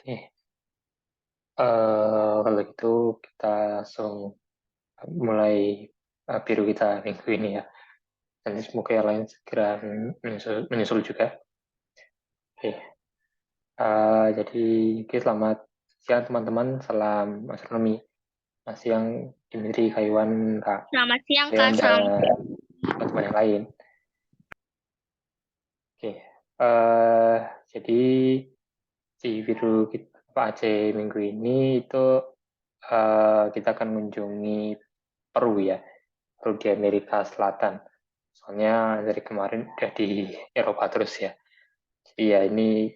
Oke, kalau gitu kita langsung mulai biru kita minggu ini ya. Nanti semoga yang lain segera menyusul juga. Oke, jadi oke, selamat siang teman-teman, salam astronomi. Selamat siang Dimitri, Kayuan, Kak Selamat siang, Kak. Rian, Salam. dan teman-teman yang lain. Oke, jadi di biru kita, Pak Aceh minggu ini itu kita akan mengunjungi Peru ya. Di Amerika Selatan. Soalnya dari kemarin udah di Eropa terus ya. Jadi ya ini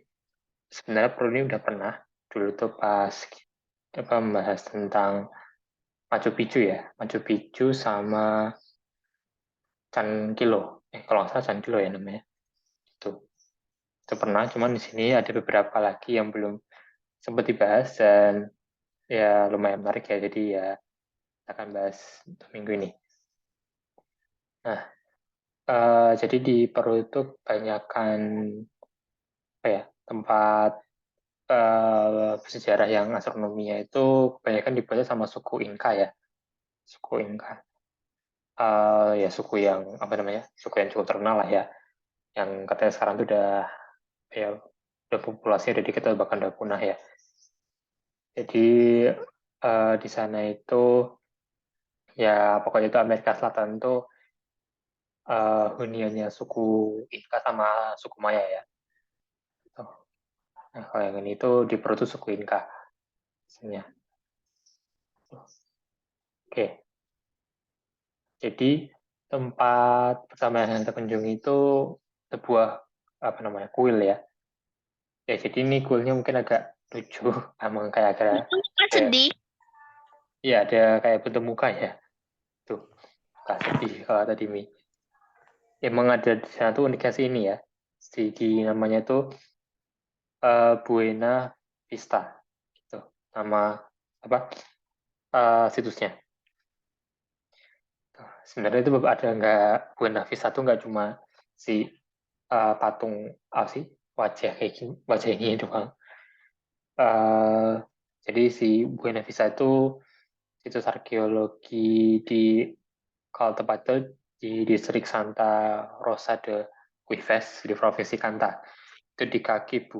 sebenarnya Peru ini udah pernah dulu tuh pas apa membahas tentang Machu Picchu ya. Machu Picchu sama Chan Kilo. Kalau nggak salah Chan Kilo ya namanya. Itu pernah, cuman di sini ada beberapa lagi yang belum sempat dibahas dan ya lumayan menarik ya. Jadi ya kita akan bahas untuk minggu ini. Nah, jadi di Peru itu banyakkan apa ya tempat sejarah yang astronominya itu kebanyakan dibaca sama suku Inka ya, suku Inka. Ya suku yang apa namanya, suku yang cukup terkenal lah ya, yang katanya sekarang itu ya udah populasinya udah dikit bahkan udah punah ya. Jadi di sana itu ya pokoknya itu Amerika Selatan itu huniannya suku Inka sama suku Maya ya. Nah, kalau yang ini itu di Peru itu suku Inka biasanya. Oke, jadi tempat pertama yang kita kunjungi itu sebuah apa namanya kuil ya. Ya jadi ini kuilnya mungkin agak lucu, emang kayak Kan kayak sedih. ya ada kayak bentuk muka ya. Tuh, gak sedih kalau tadi Mi. Emang ada di sana tuh uniknya sih ini ya. Di namanya tuh Buena Vista gitu. Nama apa situsnya. Sebenarnya itu ada nggak Buena Vista tuh nggak cuma si patung sih wajah kayak gini, wajah ini doang. Uh, jadi si Buena Vista itu situs arkeologi di kalau tepat itu di distrik Santa Rosa de Cuives di provinsi Canta. Itu di kaki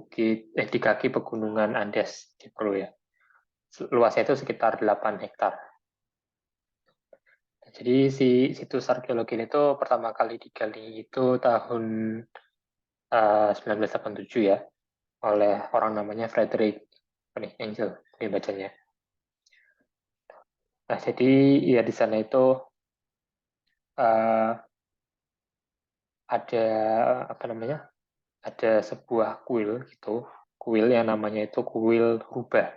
pegunungan Andes di Peru ya. Luasnya itu sekitar 8 hektar. Jadi si situs arkeologi itu pertama kali digali itu tahun 1987 ya oleh orang namanya Frederick Angel ini bacanya. Nah, jadi ya di sana itu uh, ada apa namanya? Ada sebuah kuil gitu, kuil yang namanya itu kuil rubah.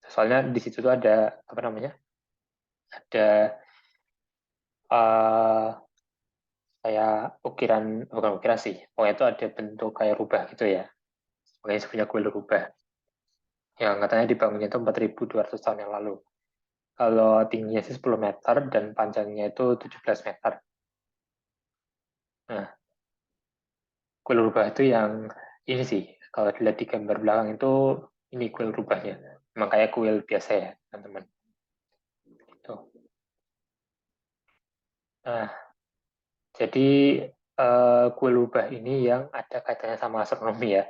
Soalnya di situ tuh ada apa namanya? Ada uh, kayak ukiran, bukan ukiran sih, pokoknya itu ada bentuk kayak rubah gitu ya. Makanya sebenarnya kuil rubah. Yang katanya dibangunnya itu 4.200 tahun yang lalu. Kalau tingginya sih 10 meter dan panjangnya itu 17 meter. Nah, kuil rubah itu yang ini sih, kalau dilihat di gambar belakang itu ini kuil rubahnya. Emang kayak kuil biasa ya, teman-teman. Tuh. Nah, jadi kuil rubah ini yang ada kaitannya sama astronomi ya.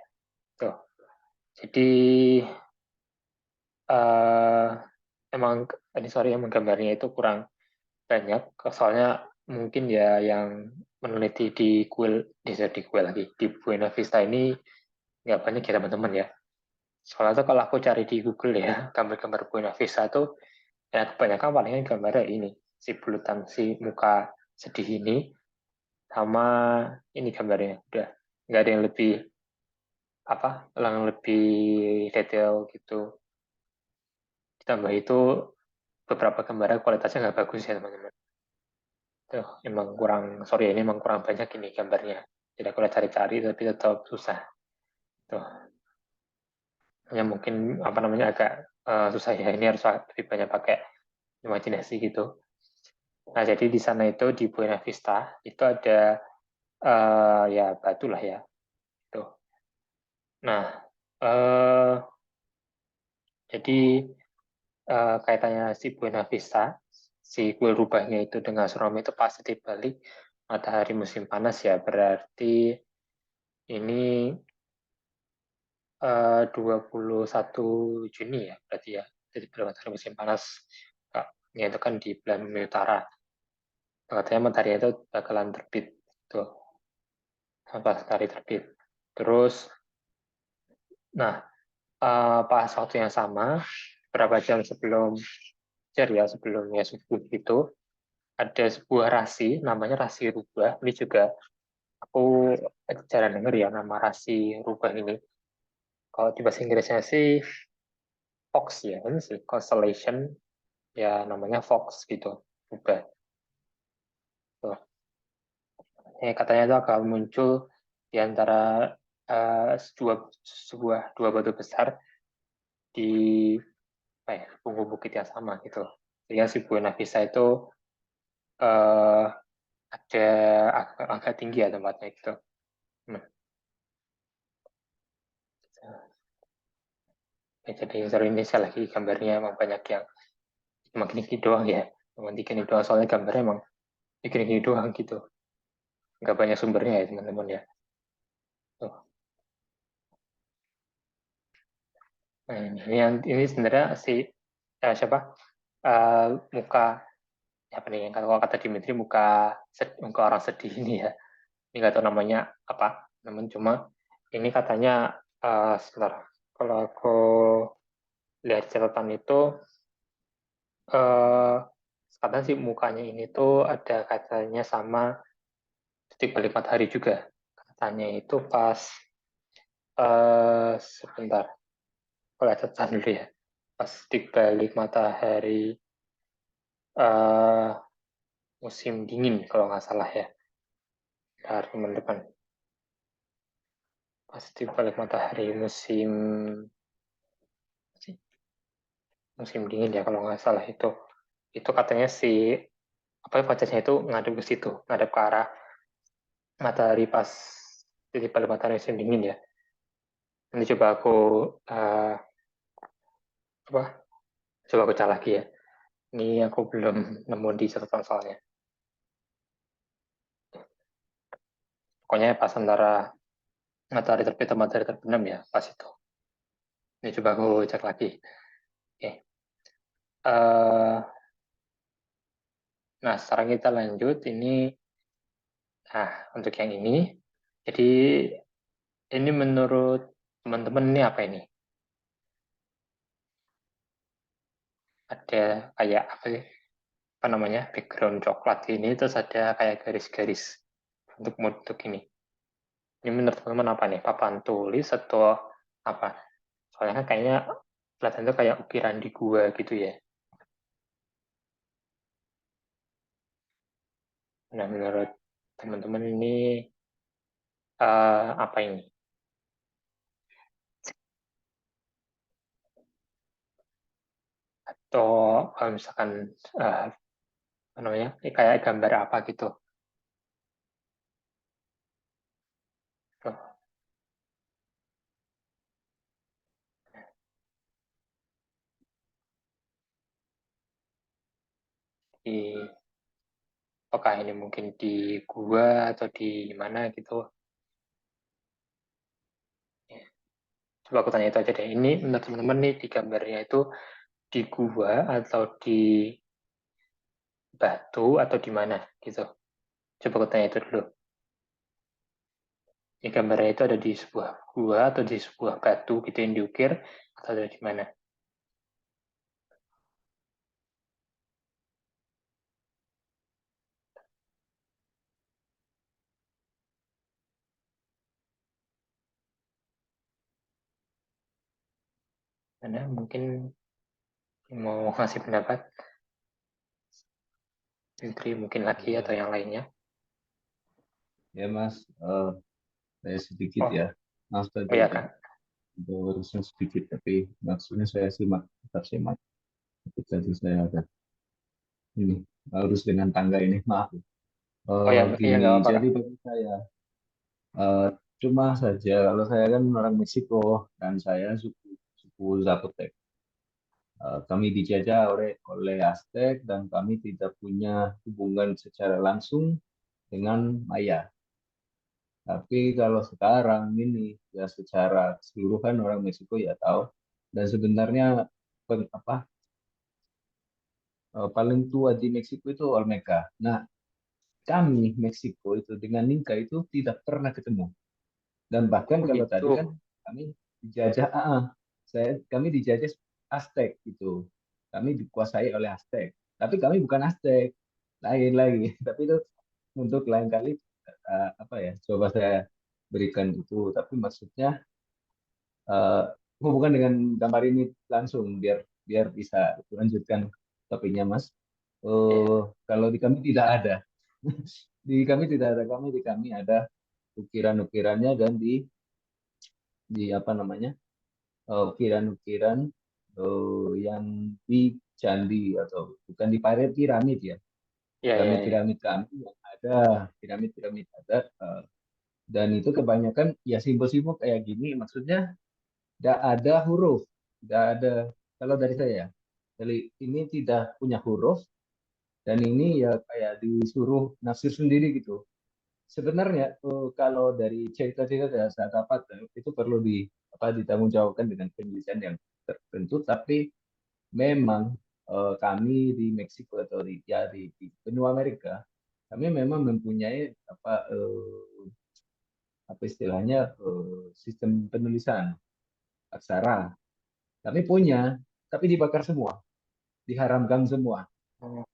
Tuh. Jadi uh, emang ini sorry emang gambarnya itu kurang banyak, soalnya mungkin ya yang meneliti di kuil lagi di Buena Vista ini nggak banyak ya teman-teman ya. Soalnya tuh kalau aku cari di Google ya, gambar-gambar Buena Vista tuh ya kebanyakan palingnya gambarnya ini, si bulutan, si muka sedih ini, sama ini gambarnya. Udah, nggak ada yang lebih, apa, yang lebih detail gitu. Ditambah itu beberapa gambarnya kualitasnya nggak bagus ya teman-teman. Tuh, emang kurang, sorry ini emang kurang banyak ini gambarnya. Jadi aku udah cari-cari tapi tetap susah. Tuh, hanya mungkin apa namanya agak susah ya. Ini harus lebih banyak pakai imajinasi gitu. Nah, jadi di sana itu di Buena Vista itu ada ya batu lah ya. Tuh. Nah, Jadi kaitannya si Buena Vista, si kuil rubahnya itu dengan astronomi itu pasti dibalik matahari musim panas ya. Berarti ini 21 Juni ya, berarti ya. Jadi matahari musim panas, Kak. Ya, itu kan di bulan Bumi Utara. Katanya matahari itu bakalan terbit. Tuh, matahari terbit. Terus, nah, pas waktu yang sama, berapa jam sebelum fajar ya, sebelumnya subuh itu, ada sebuah rasi, namanya rasi rubah. Ini juga aku jarang denger ya nama rasi rubah ini. Kalau di bahasa Inggrisnya sih Fox ya, ini sih constellation ya namanya Fox gitu, rubah. Tuh. Katanya itu akan muncul di antara dua batu besar di apa ya, punggung bukit yang sama gitu. Sehingga si Buena Vista itu eh, ada agak tinggi ya tempatnya gitu. Hmm. Ya, jadi seru ini sekali lagi gambarnya emang banyak yang cuma gini-gini doang ya. Cuma gini doang soalnya gambarnya emang gini-gini doang gitu. Nggak banyak sumbernya ya teman-teman ya. Tuh. Nah, ini sebenarnya si siapa muka apa nih yang kalau kata Dimitri muka orang sedih ini ya. Ini nggak tahu namanya apa. Namun cuma ini katanya sebentar. Kalau aku lihat catatan itu eh katanya sih mukanya ini tuh ada katanya sama titik balik matahari juga. Katanya itu pas sebentar. Aku lihat catatan dulu ya. Pas titik balik matahari eh musim dingin kalau nggak salah ya. Dari teman-teman. Pas titik balik matahari musim dingin ya kalau nggak salah itu katanya si apa ya, wajahnya itu ngadep ke situ, ngadep ke arah matahari pas titik balik matahari musim dingin ya. Nanti coba aku uh, apa coba aku cari lagi ya. Ini aku belum nemu di catatan soalnya. Pokoknya pas antara matahari terbit dan matahari terbenam ya pas itu. Ini coba aku cek lagi. Oke. Uh, nah sekarang kita lanjut ini. Nah untuk yang ini, jadi ini menurut teman-teman ini apa ini? Ada kayak apa sih? Apa namanya? Background coklat ini terus ada kayak garis-garis untuk ini. Ini menurut teman-teman apa nih? Papan tulis atau apa? Soalnya kan kayaknya kelihatan itu kayak ukiran di gua gitu ya. Nah, menurut teman-teman ini apa ini? Atau kalau misalkan apa namanya? Kayak gambar apa gitu? Tuh, di apakah ini mungkin di gua atau di mana gitu? Ya, coba aku tanya itu aja deh. Ini menurut teman-teman nih di gambarnya itu di gua atau di batu atau di mana gitu. Coba aku tanya itu dulu. Ini gambarnya itu ada di sebuah gua atau di sebuah batu gitu yang diukir atau ada di mana? Mana mungkin mau ngasih pendapat, Fitri mungkin lagi atau Ya, yang lainnya. ya Mas, saya sedikit Oh, ya. Maaf oh tadi ya ada Kak. urusan sedikit, tapi maksudnya saya simak, tetap simak. Tapi tadi saya ada ini harus dengan tangga ini, maaf. Oh ya, iya nggak Gini, apa-apa Kak. jadi bagi saya eh, cuma saja kalau saya kan orang Meksiko dan saya suku suku Zapotec. Kami dijajah oleh Aztec dan kami tidak punya hubungan secara langsung dengan Maya. Tapi kalau sekarang ini ya secara keseluruhan orang Meksiko ya tahu, dan sebenarnya paling tua di Meksiko itu Olmeca. Nah, kami Meksiko itu dengan Inca itu tidak pernah ketemu. Dan bahkan Oh kalau gitu. tadi kan kami dijajah, kami dijajah Aztec gitu. Kami dikuasai oleh Aztec. Tapi kami bukan Aztec, lain lagi. Tapi itu untuk lain kali apa ya? Coba saya berikan itu. Tapi maksudnya eh, hubungan dengan gambar ini langsung biar biar bisa lanjutkan topiknya, Mas. Ya, Kalau di kami tidak ada. Di kami tidak ada, di kami ada ukiran-ukirannya dan di apa namanya, ukiran-ukiran yang di candi atau bukan di piramid ya, ya, ya, ya. piramid-piramid kami yang ada, piramid-piramid ada, dan itu kebanyakan ya simbol-simbol kayak gini, maksudnya tidak ada huruf, tidak ada, kalau dari saya ya, dari ini tidak punya huruf dan ini ya kayak disuruh nafsir sendiri gitu. Sebenarnya kalau dari cerita-cerita saat apa itu perlu ditanggungjawabkan dengan penelitian yang tertentu, tapi memang kami di Meksiko atau di benua Amerika, kami memang mempunyai apa istilahnya, sistem penulisan aksara. Kami punya, tapi dibakar semua, diharamkan semua Oh,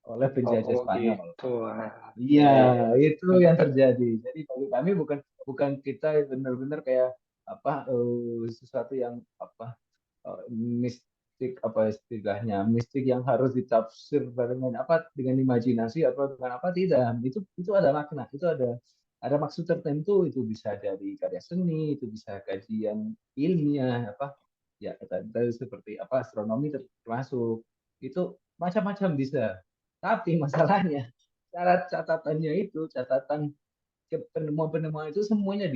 oleh penjajah oh Spanyol. gitu. Ah, Iya, ya, ya. itu yang terjadi. Jadi bagi kami bukan bukan kita benar-benar kayak apa, sesuatu yang apa, mistik, apa istilahnya, mistik yang harus ditafsir dengan apa, dengan imajinasi atau dengan apa, tidak. Itu ada makna, itu ada maksud tertentu, itu bisa dari karya seni, itu bisa kajian ilmiah apa, ya tadi seperti apa astronomi termasuk, itu macam-macam bisa. Tapi masalahnya syarat catatannya itu, catatan penemuan-penemuan itu semuanya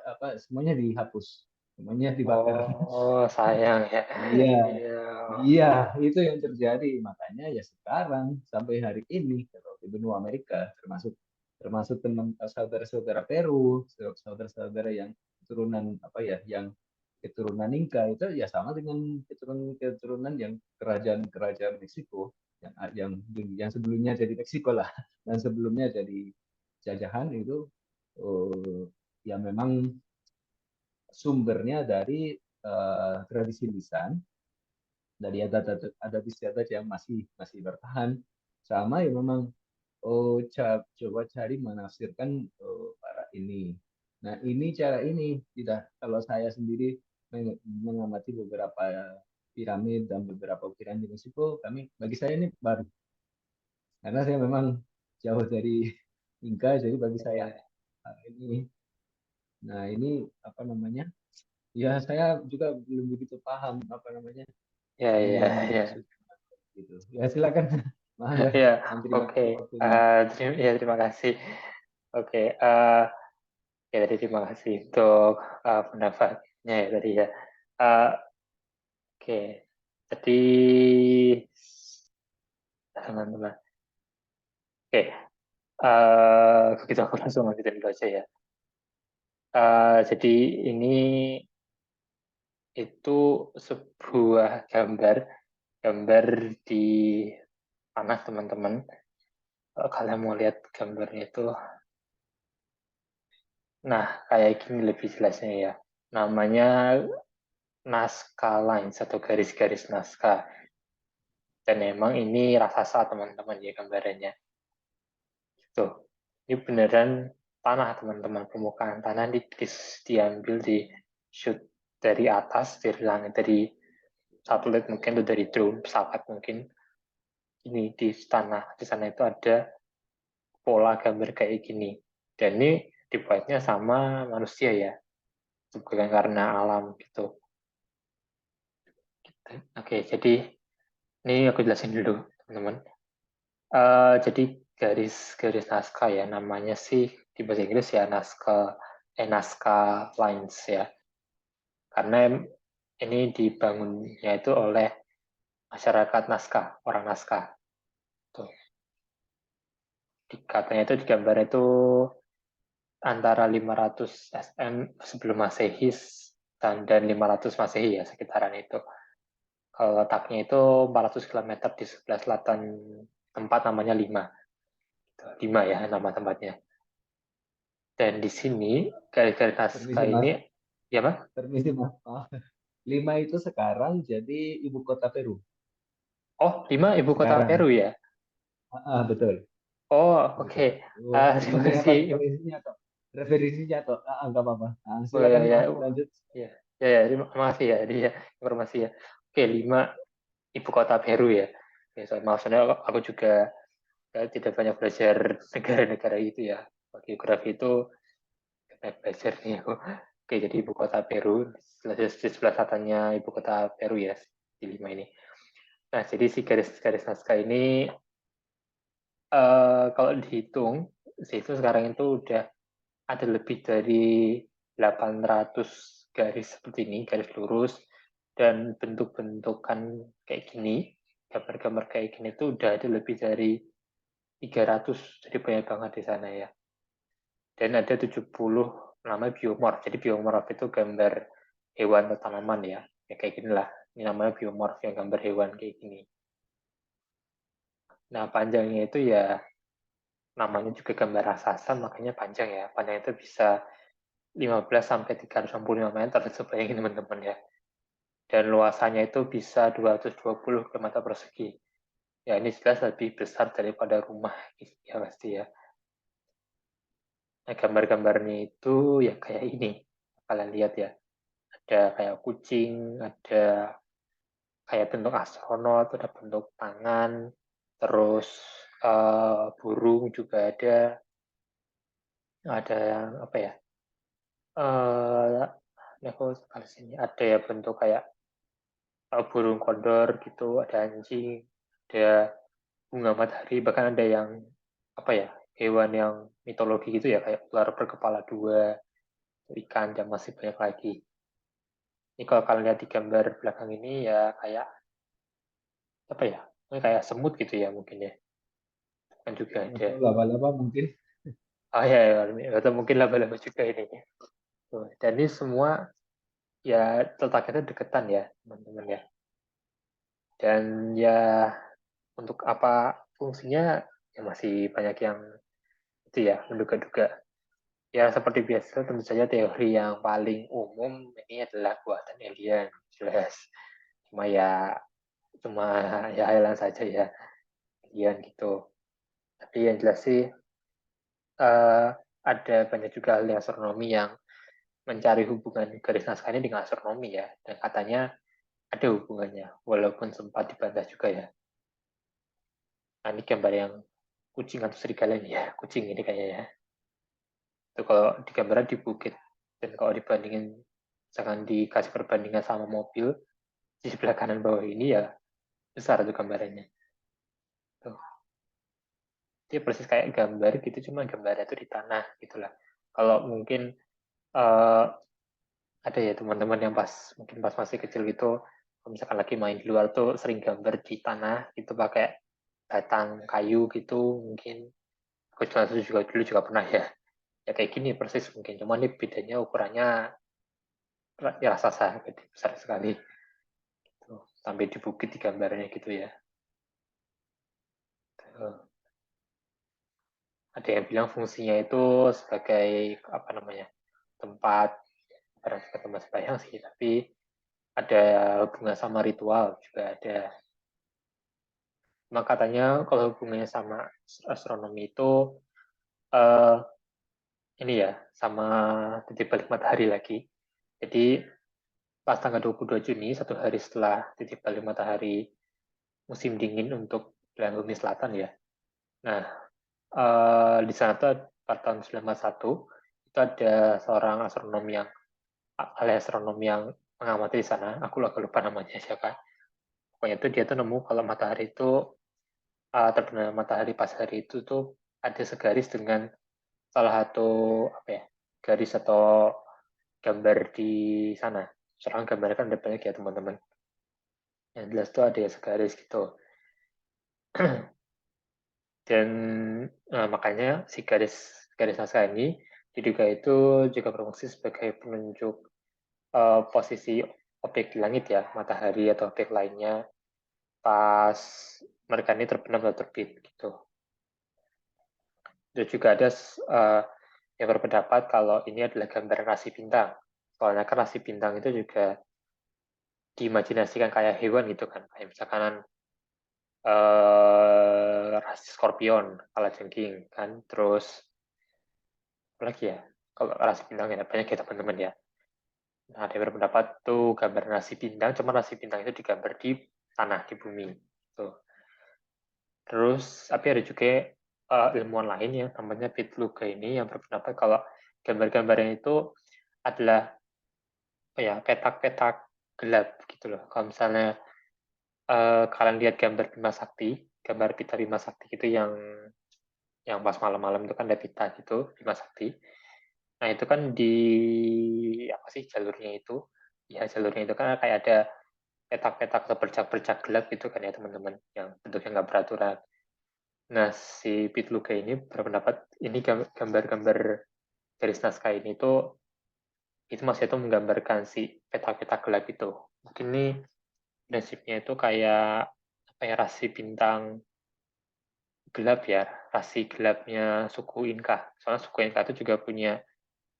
apa, semuanya dihapus, semuanya dibakar. Oh, sayang ya. Iya, Iya. iya, itu yang terjadi. Makanya ya sekarang sampai hari ini kalau di benua Amerika, termasuk termasuk teman saudara-saudara Peru, saudara-saudara yang keturunan apa ya, yang keturunan Inca itu ya sama dengan keturunan yang kerajaan-kerajaan Meksiko yang sebelumnya jadi Meksiko lah, dan sebelumnya jadi jajahan itu, eh, ya memang sumbernya dari tradisi lisan, dari adat istiadat yang masih masih bertahan, sama ya memang, coba cari menafsirkan para ini. Nah, ini cara ini tidak, kalau saya sendiri mengamati beberapa piramid dan beberapa ukiran di Meksiko, bagi saya ini baru, karena saya memang jauh dari Inka, jadi bagi saya Iya, ini, nah ini apa namanya, ya saya juga belum begitu paham apa namanya, iya, ini iya, yang iya. dimaksud gitu. Ya silakan, Mangga, Ya, dan terima oke. kasih waktunya. Ya, terima kasih. Oke, ya tadi terima kasih untuk pendapatnya ya tadi ya. Eh, oke, jadi teman-teman. Oke, begitu aku langsung lanjutin dulu aja ya. Jadi ini itu sebuah gambar di tanah teman-teman. Kalau kalian mau lihat gambarnya itu, nah kayak gini lebih jelasnya ya. Namanya naskah lines atau garis-garis naskah. Dan memang ini raksasa teman-teman ya gambarannya. Gitu. Ini beneran tanah teman-teman, permukaan tanah diambil di shoot dari atas, dari langit, dari satelit mungkin, atau dari drone, pesawat mungkin. Ini di sana itu ada pola gambar kayak gini. Dan ini dibuatnya sama manusia ya, bukan karena alam gitu. Oke, jadi ini aku jelasin dulu teman-teman. Jadi garis-garis naskah ya, namanya sih di bahasa Inggris ya naskah lines ya. Karena ini dibangunnya itu oleh masyarakat Nazca, orang Nazca. Tuh. Katanya itu di gambar itu antara 500 SM sebelum Masehi dan 500 Masehi ya, sekitaran itu. Kalau letaknya itu 400 km di sebelah selatan tempat namanya Lima. Lima ya nama tempatnya. Dan di sini garis-garis Nazca Permisi Mas, ini, ya Mas? permisi Mas. Oh, Lima itu sekarang jadi ibu kota Peru. Oh, Lima ibu kota Sekarang. Peru ya? Betul. Oh, oke. Betul. Terima Ini apa kasih. referensinya toh? Referensinya toh? Nggak apa-apa. Oh, ya, Silakan ya, Mas, lanjut. ya, ya, ya, terima kasih ya, dia informasi ya. Oke, Lima ibu kota Peru ya. Ya, so, maksudnya aku juga tidak banyak belajar negara-negara itu ya. Geografi itu banyak belajar nih aku. Oke, jadi ibu kota Peru di sebelah selatannya ibu kota Peru ya di Lima ini. Nah, jadi si garis-garis Nazca ini kalau dihitung, itu sekarang itu udah ada lebih dari 800 garis seperti ini, garis lurus, dan bentuk-bentukan kayak gini, gambar-gambar kayak gini itu udah ada lebih dari 300, jadi banyak banget di sana ya. Dan ada 70 namanya biomorph, jadi biomorph itu gambar hewan atau tanaman ya, ya kayak gini lah. Ini namanya biomorph yang gambar hewan kayak gini. Nah, panjangnya itu ya namanya juga gambar raksasa, makanya panjang ya. Panjang itu bisa 15 sampai 365 meter, coba bayangin teman-teman ya. Dan luasannya itu bisa 220 km persegi. Ya ini jelas lebih besar daripada rumah ya pasti ya. Nah, gambar-gambarnya itu ya kayak ini. Kalian lihat ya. Ada kayak kucing, ada kayak bentuk astronot, ada bentuk tangan, terus burung juga ada yang apa ya? Aku sini ada ya bentuk kayak burung kondor gitu, ada anjing, ada bunga matahari, bahkan ada yang apa ya hewan yang mitologi gitu ya kayak ular berkepala dua, ikan dan masih banyak lagi. Ini kalau kalian lihat di gambar belakang ini ya kayak apa ya? Ini kayak semut gitu ya mungkin ya. Kan juga ada. Atau laba-laba mungkin. Oh ya, ya, atau mungkin laba-laba juga ini. Tuh. Dan ini semua ya letaknya deketan ya teman-teman ya. Dan ya untuk apa fungsinya ya masih banyak yang itu ya menduga-duga. Ya seperti biasa tentu saja teori yang paling umum ini adalah buatan alien jelas. Cuma ya cuma ya hayalan saja ya alien gitu. Tapi yang jelas sih ada banyak juga ahli astronomi yang mencari hubungan garis naskah ini dengan astronomi ya. Dan katanya ada hubungannya walaupun sempat dibantah juga ya. Nah, ini gambar yang kucing atau serigala ini ya. Kucing ini kayaknya ya. Itu kalau di gambaran di bukit. Dan kalau dibandingin misalkan dikasih perbandingan sama mobil di sebelah kanan bawah ini ya besar tuh gambarannya. Tuh. Dia persis kayak gambar gitu, cuma gambarnya itu di tanah gitulah. Kalau mungkin uh, ada ya teman-teman yang mungkin pas masih kecil gitu, kalau misalkan lagi main di luar tuh sering gambar di tanah gitu pakai batang kayu gitu mungkin. Aku juga dulu juga pernah ya. Ya kayak gini persis mungkin, cuma ini bedanya ukurannya ya raksasa, gede, besar sekali. Tuh, sampai di bukit di gambarnya gitu ya. Tuh. Ada yang bilang fungsinya itu sebagai apa namanya tempat tempat sembahyang sih, tapi ada hubungan sama ritual juga ada. Cuma katanya kalau hubungannya sama astronomi itu uh, ini ya sama titik balik matahari lagi. Jadi pas tanggal 22 Juni, satu hari setelah titik balik matahari musim dingin untuk belahan bumi selatan ya. Nah, di sana tuh pada tahun 1991 itu ada seorang astronom yang ahli astronom yang mengamati di sana. Aku lupa namanya siapa. Pokoknya itu dia tuh nemu kalau matahari itu terbenam matahari pas hari itu tuh ada segaris dengan salah satu apa ya garis atau gambar di sana. Soalnya gambarnya kan ada banyak ya teman-teman. Yang jelas tuh ada yang segaris gitu. Dan makanya si garis naskah ini diduga itu juga berfungsi sebagai penunjuk posisi objek di langit ya, matahari atau objek lainnya pas mereka ini terbenam atau terbit gitu. Dan juga ada yang berpendapat kalau ini adalah gambaran rasi bintang. Soalnya kan rasi bintang itu juga diimajinasikan kayak hewan gitu kan, kayak misalkan rasi Scorpion, kalajengking kan, terus apa lagi ya? Kalau rasi bintang ya banyak ya teman-teman ya. Nah, ada yang berpendapat tuh gambar rasi bintang, cuma rasi bintang itu digambar di tanah, di bumi. Tuh. Terus, tapi ada juga ilmuwan lain yang namanya Pete Luga ini yang berpendapat kalau gambar-gambarnya itu adalah ya petak-petak gelap gitu loh. Kalau misalnya kalian lihat gambar Bima Sakti, gambar pita Bima Sakti itu yang pas malam-malam itu kan ada pita gitu Bima Sakti. Nah itu kan di apa sih jalurnya itu? Ya jalurnya itu kan kayak ada petak-petak atau bercak-bercak gelap gitu kan ya teman-teman, yang bentuknya nggak beraturan. Nah si Pitluga ini berpendapat ini gambar-gambar garis naskah ini tuh itu masih itu menggambarkan si petak-petak gelap itu. Mungkin ini prinsipnya itu kayak apa ya rasi bintang gelap ya, rasi gelapnya suku Inka. Soalnya suku Inka itu juga punya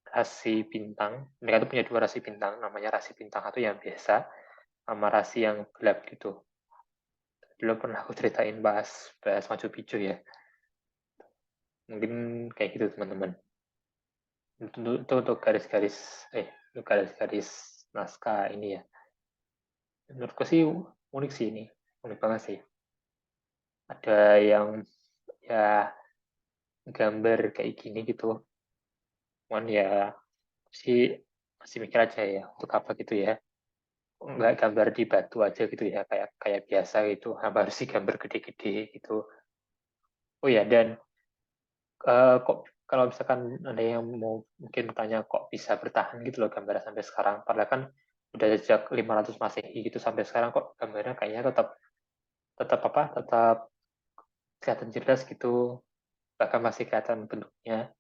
rasi bintang. Mereka itu punya dua rasi bintang, namanya rasi bintang satu yang biasa, sama rasi yang gelap gitu. Dulu pernah aku ceritain bahas Machu Picchu ya. Mungkin kayak gitu teman-teman. Itu untuk garis-garis naskah ini ya. Menurutku sih unik sih ini, unik banget sih. Ada yang ya gambar kayak gini gitu. Cuman ya sih masih mikir aja ya untuk apa gitu ya. Nggak gambar di batu aja gitu ya kayak kayak biasa gitu. Apa harus sih gambar gede-gede gitu. Oh ya dan kok kalau misalkan ada yang mau mungkin bertanya kok bisa bertahan gitu loh gambarnya sampai sekarang. Padahal kan udah sejak 500 Masehi gitu sampai sekarang kok gambarnya kayaknya tetap tetap apa? Tetap kelihatan jelas gitu. Bahkan masih kelihatan bentuknya.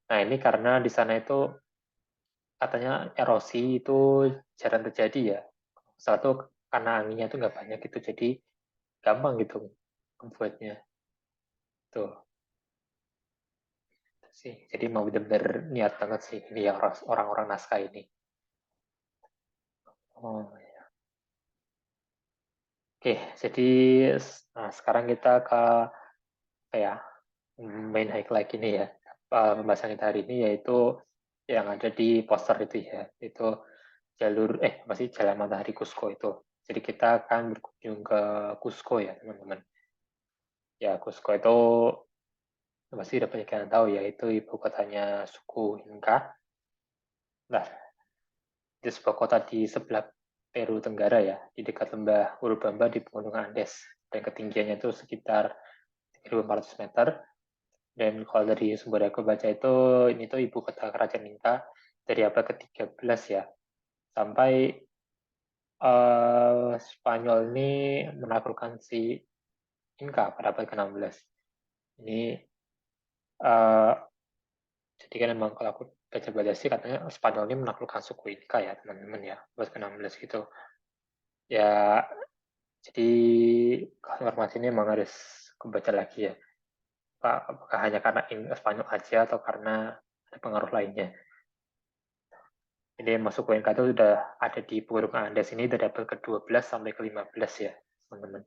Nah, ini karena di sana itu katanya erosi itu jarang terjadi ya. Satu karena anginnya itu nggak banyak gitu, jadi gampang gitu membuatnya. Tuh sih. Jadi mau benar-benar niat banget sih ini ya orang-orang naskah ini. Oh, oke, jadi sekarang kita ke apa ya main highlight ini ya. Pembahasan kita hari ini yaitu yang ada di poster itu ya, itu jalur masih Jalan Matahari Cusco itu. Jadi kita akan berkunjung ke Cusco ya teman-teman. Ya Cusco itu pasti udah banyak yang tahu ya, itu ibu kotanya suku Inca. Nah, itu sebuah kota di sebelah Peru Tenggara ya, di dekat lembah Urubamba di Pegunungan Andes. Dan ketinggiannya itu sekitar 1.400 meter. Dan kalau dari sumber yang aku baca itu, ini tuh ibu kota kerajaan Inca dari abad ke-13 ya. Sampai Spanyol ini menaklukkan si Inca pada abad ke-16. Ini uh, jadi kan emang kalau aku baca-baca sih katanya Spanyol ini menaklukkan suku Inca ya teman-teman ya abad ke-16 gitu. Ya jadi informasi ini emang harus kebaca lagi ya. Apakah hanya karena Spanyol aja atau karena ada pengaruh lainnya. Jadi masuk UNK itu sudah ada di Pegunungan Andes ini dari abad ke-12 sampai ke-15 ya, teman-teman.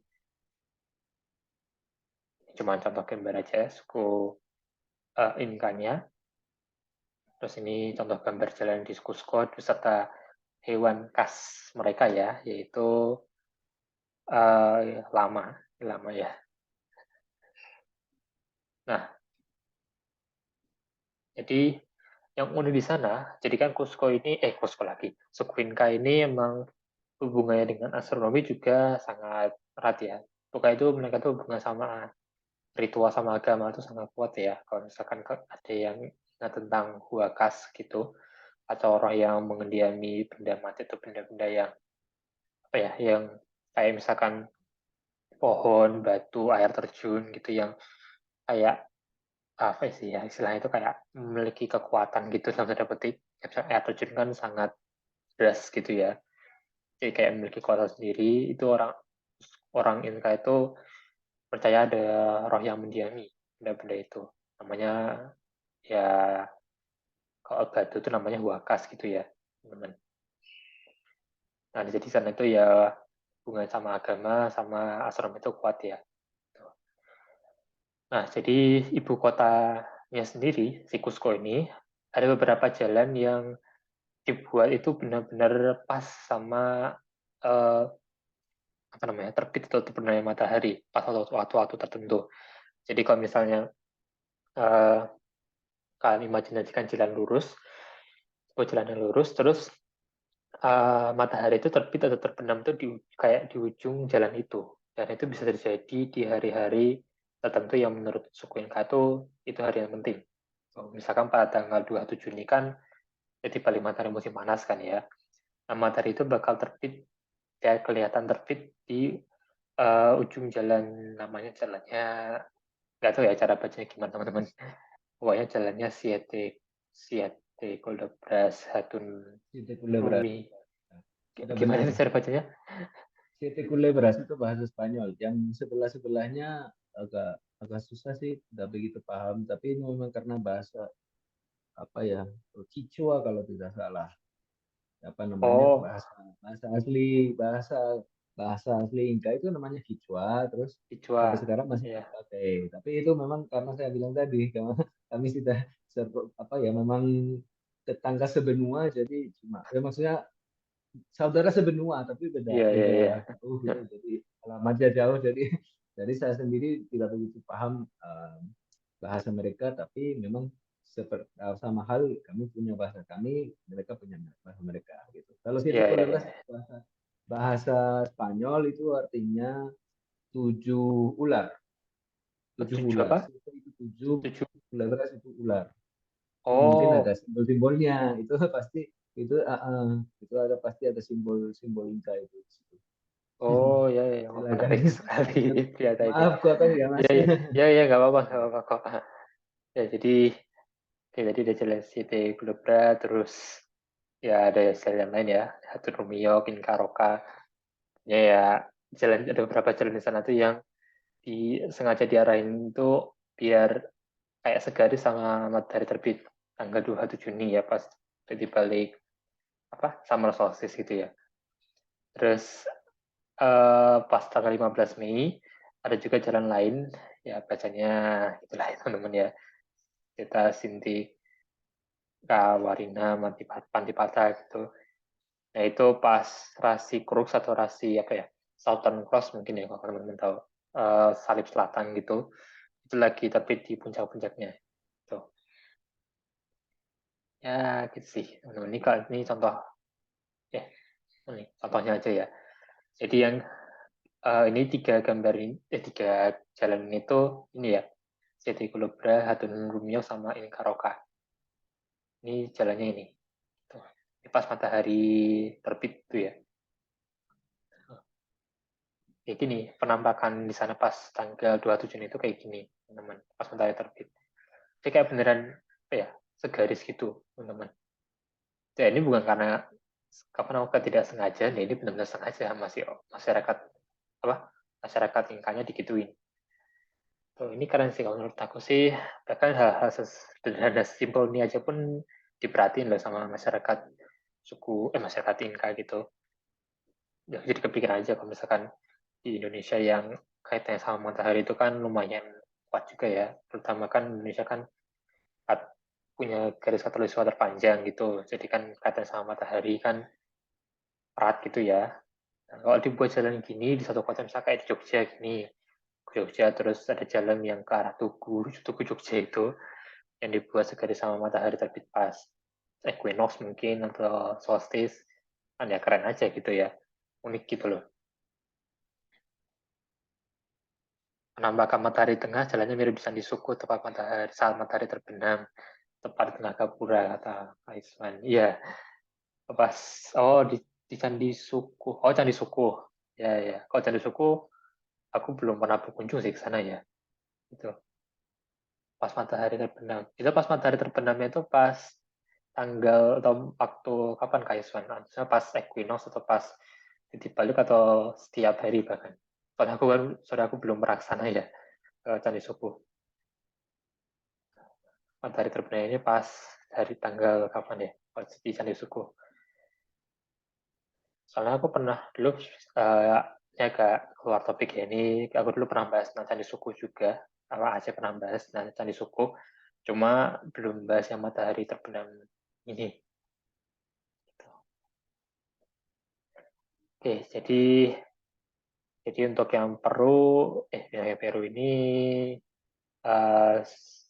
Cuma contoh gambar aja suku Inkanya. Terus ini contoh gambar jalan di Cusco beserta hewan khas mereka ya, yaitu lama, lama ya. Nah, jadi yang unik di sana, jadi kan Cusco lagi, suku Inka ini emang hubungannya dengan astronomi juga sangat erat ya. Pokoknya itu mereka tuh hubungan sama ritual sama agama itu sangat kuat ya. Kalau misalkan ada yang ingat tentang Huakas gitu, atau roh yang mendiami benda mati atau benda-benda yang apa ya, yang kayak misalkan pohon, batu, air terjun gitu yang kayak apa sih ya istilahnya itu kayak memiliki kekuatan gitu dalam tanda petik. Air terjun kan sangat deras gitu ya. Jadi kayak memiliki kekuatan sendiri. Itu orang orang Inka itu percaya ada roh yang mendiami benda-benda itu. Namanya ya kalau batu itu namanya huakas gitu ya, teman-teman. Nah, jadi sana itu ya hubungan sama agama sama asrama itu kuat ya. Nah, jadi ibu kotanya sendiri, si Cusco ini, ada beberapa jalan yang dibuat itu benar-benar pas sama eh, apa namanya terbit atau terbenamnya matahari pas waktu-waktu tertentu. Jadi kalau misalnya eh, kalian imajinasikan jalan lurus, jalan yang lurus, terus matahari itu terbit atau terbenam itu kayak di ujung jalan itu. Dan itu bisa terjadi di hari-hari tertentu yang menurut suku Inka itu hari yang penting. So, misalkan pada tanggal 27 Juni kan jadi paling matahari musim panas kan ya. Nah, matahari itu bakal terbit, ya kelihatan terbit di ujung jalan, namanya jalannya, nggak tahu ya cara bacanya gimana teman-teman. Pokoknya jalannya Siete Goldobras Hatun Siete Culebras. Rumi. Udah Gimana bener. sih cara bacanya? Siete Culebras itu bahasa Spanyol. Yang sebelah-sebelahnya agak agak susah sih, tidak begitu paham. Tapi ini memang karena bahasa apa ya, Quechua kalau tidak salah. Apa namanya, Oh, bahasa bahasa asli bahasa bahasa asli Inka itu namanya Quechua, terus sampai Kicua. sekarang masih Ya. dipakai. Tapi itu memang karena saya bilang tadi, karena kami sudah apa ya, memang tetangga sebenua, jadi cuma ya maksudnya saudara sebenua tapi beda Iya, iya, beda iya. jauh gitu, jadi alamatnya jauh, jadi jadi saya sendiri tidak begitu paham bahasa mereka, tapi memang seperti sama hal kami punya bahasa kami, mereka punya bahasa mereka gitu. Kalau Iya, siete iya, culebras iya. bahasa bahasa Spanyol itu artinya tujuh ular, tujuh Tujuh ular. apa? Siete itu tujuh, Tujuh. culebras itu ular. Itu mungkin ada Oh, simbol-simbolnya, itu pasti itu itu ada, pasti ada simbol-simbol Inka itu di situ. oh, ya, ya, ya. Silakan. Menarik sekali ternyata ini. Maaf potong ya Ya, Mas. ya, ya, ya, nggak apa-apa, nggak apa-apa kok. Ya, jadi kayak tadi ada jalan City Globra, terus ya ada jalan lain ya, Hatun Rumio, Kinkaroka. Ya, jalan ada beberapa jalan di sana tuh yang sengaja diarahin itu biar kayak segaris sama matahari terbit tanggal 27 Juni ya pas di balik apa summer solstice gitu ya. Terus pas tanggal 15 Mei ada juga jalan lain ya bacanya itulah ya, teman-teman ya. Kita Sinti Kawarina Pantipata gitu. Nah itu pas rasi Crux atau rasi apa ya Southern Cross mungkin ya kalau teman-teman tahu. Salib Selatan gitu itu lagi terbit di puncak-puncaknya. Tuh. Ya gitu sih. Teman-teman. Ini contoh ya ini contohnya aja ya. Jadi yang ini tiga jalan itu ini ya Siti Kulubra, Hatun Rumio sama Inkaroka. Ini jalannya ini. Tuh. Ini pas matahari terbit tuh ya. Kayak gini, penampakan di sana pas tanggal 27 Juni itu kayak gini, teman-teman. Pas matahari terbit. Jadi kayak beneran apa ya, segaris gitu, teman-teman. Ya ini bukan karena apa namanya tidak sengaja, ya ini benar-benar sengaja masih masyarakat apa masyarakat tingkahnya digituin. Tuh, ini keren sih kalau menurut aku sih. Bahkan hal-hal sederhana simpel ini aja pun diperhatiin loh sama masyarakat masyarakat Inka gitu. Ya, jadi kepikiran aja kalau misalkan di Indonesia yang kaitannya sama matahari itu kan lumayan kuat juga ya. Terutama kan Indonesia kan punya garis khatulistiwa terpanjang gitu. Jadi kan kaitannya sama matahari kan erat gitu ya. Nah, kalau dibuat jalan gini di satu kota misalnya kayak di Jogja gini, Jogja terus ada jalan yang ke arah Tugu Jogja itu yang dibuat segaris sama matahari terbit pas equinox mungkin atau solstice kan ya keren aja gitu ya, unik gitu loh. Penampakan matahari tengah jalannya mirip di Sandi Suku tepat matahari saat matahari terbenam. tepat di tengah Gapura kata Kaisman. Iya, pas di Candi Sukuh. Oh, Candi Sukuh. Ya, ya. Kalau Candi Sukuh aku belum pernah berkunjung sih ke sana ya. Itu pas matahari terbenam. Itu pas matahari terbenamnya itu pas tanggal atau waktu kapan Kak Yuswan? Misalnya pas equinox atau pas titik balik atau setiap hari bahkan. Soalnya aku belum pernah ke sana ya, ke Candi Sukuh. Matahari terbenamnya pas hari tanggal kapan ya? Pas di Candi Sukuh. Soalnya aku pernah dulu ini agak keluar topik ya, ini aku dulu pernah bahas tentang Candi Sukuh juga. Aceh pernah bahas tentang Candi Sukuh, cuma belum bahas yang matahari terbenam ini. Oke, jadi untuk yang Peru ini uh,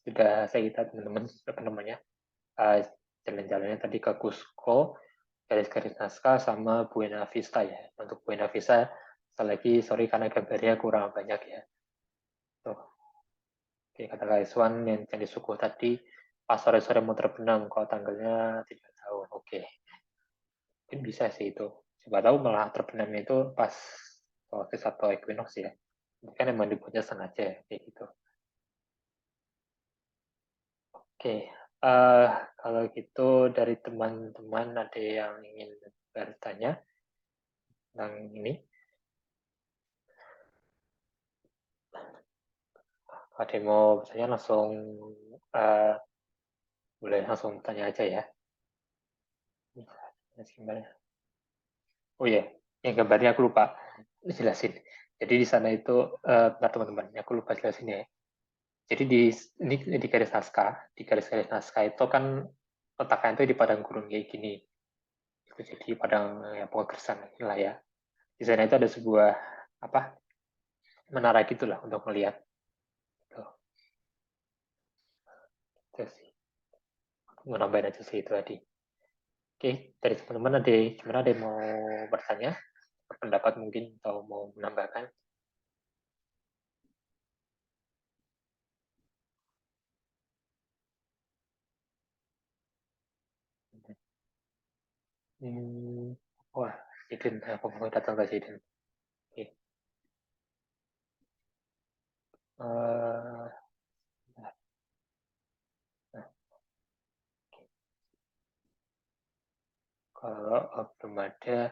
sudah saya kita teman-teman apa namanya uh, jalan-jalannya tadi ke Cusco, garis-garis Nazca sama Buena Vista ya. Untuk Buena Vista, sekali lagi sorry karena gambarnya kurang banyak ya. Tuh, oke, kata Kaiswan yang di suku tadi pas sore-sore mau terbenam, kalau tanggalnya tidak tahu. Oke, mungkin bisa sih itu. Siapa tahu malah terbenamnya itu pas solstice atau equinox ya. Ini kan emang dibuatnya sengaja ya, kayak gitu. Oke, uh, kalau gitu dari teman-teman ada yang ingin bertanya tentang ini? Ada yang mau bertanya langsung uh, boleh langsung tanya aja ya. Gimana? Oh iya, yang gambarnya aku lupa jelasin. Jadi di sana itu, bentar teman-teman, aku lupa jelasin ya. Jadi di garis naskah, di garis-garis naskah itu kan letaknya itu di padang gurun kayak gini. Itu jadi padang ya pokoknya gersang lah ya. Di sana itu ada sebuah apa menara gitulah untuk melihat. Tuh, itu sih. Aku mau nambahin aja sih itu tadi. Oke, dari teman-teman gimana ada yang mau bertanya, berpendapat mungkin atau mau menambahkan? Hmm, wah, Iden, aku mau datang ke Iden. Oke. Uh, nah, kalau belum ada,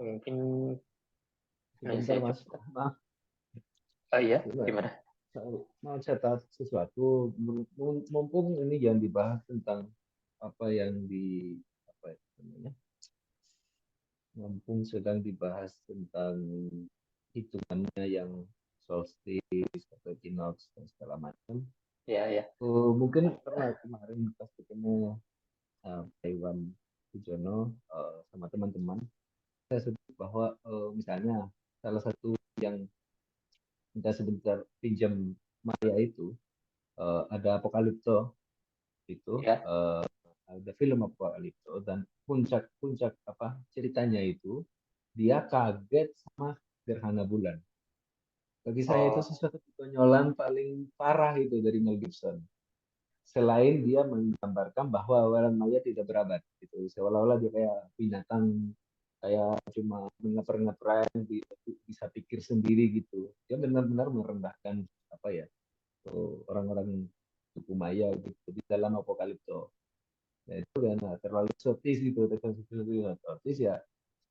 mungkin ini Sebentar saya Mas, coba. maaf, Iya, sebentar. gimana? Mau catat sesuatu, mumpung ini yang dibahas tentang apa yang di apa ya namanya, mumpung sedang dibahas tentang hitungannya yang solstice atau equinox dan segala macam. Ya, ya, Mungkin pernah kemarin pas ketemu Pak Iwan Pujono sama teman-teman, saya sebut bahwa misalnya salah satu yang kita sebentar pinjam Maya itu ada Apokalipto itu ya. ada film Apokalipto dan puncak-puncak apa ceritanya itu dia kaget sama gerhana bulan. Bagi saya itu Oh, sesuatu kekonyolan paling parah itu dari Mel Gibson. Selain dia menggambarkan bahwa awalan Maya tidak berabad gitu, seolah-olah dia kayak binatang kayak cuma ngeper-ngeper bisa pikir sendiri gitu. Dia benar-benar merendahkan apa ya orang-orang suku Maya gitu di dalam Apokalipto. Ya itu kan terlalu eksotis gitu, terlalu eksotis ya.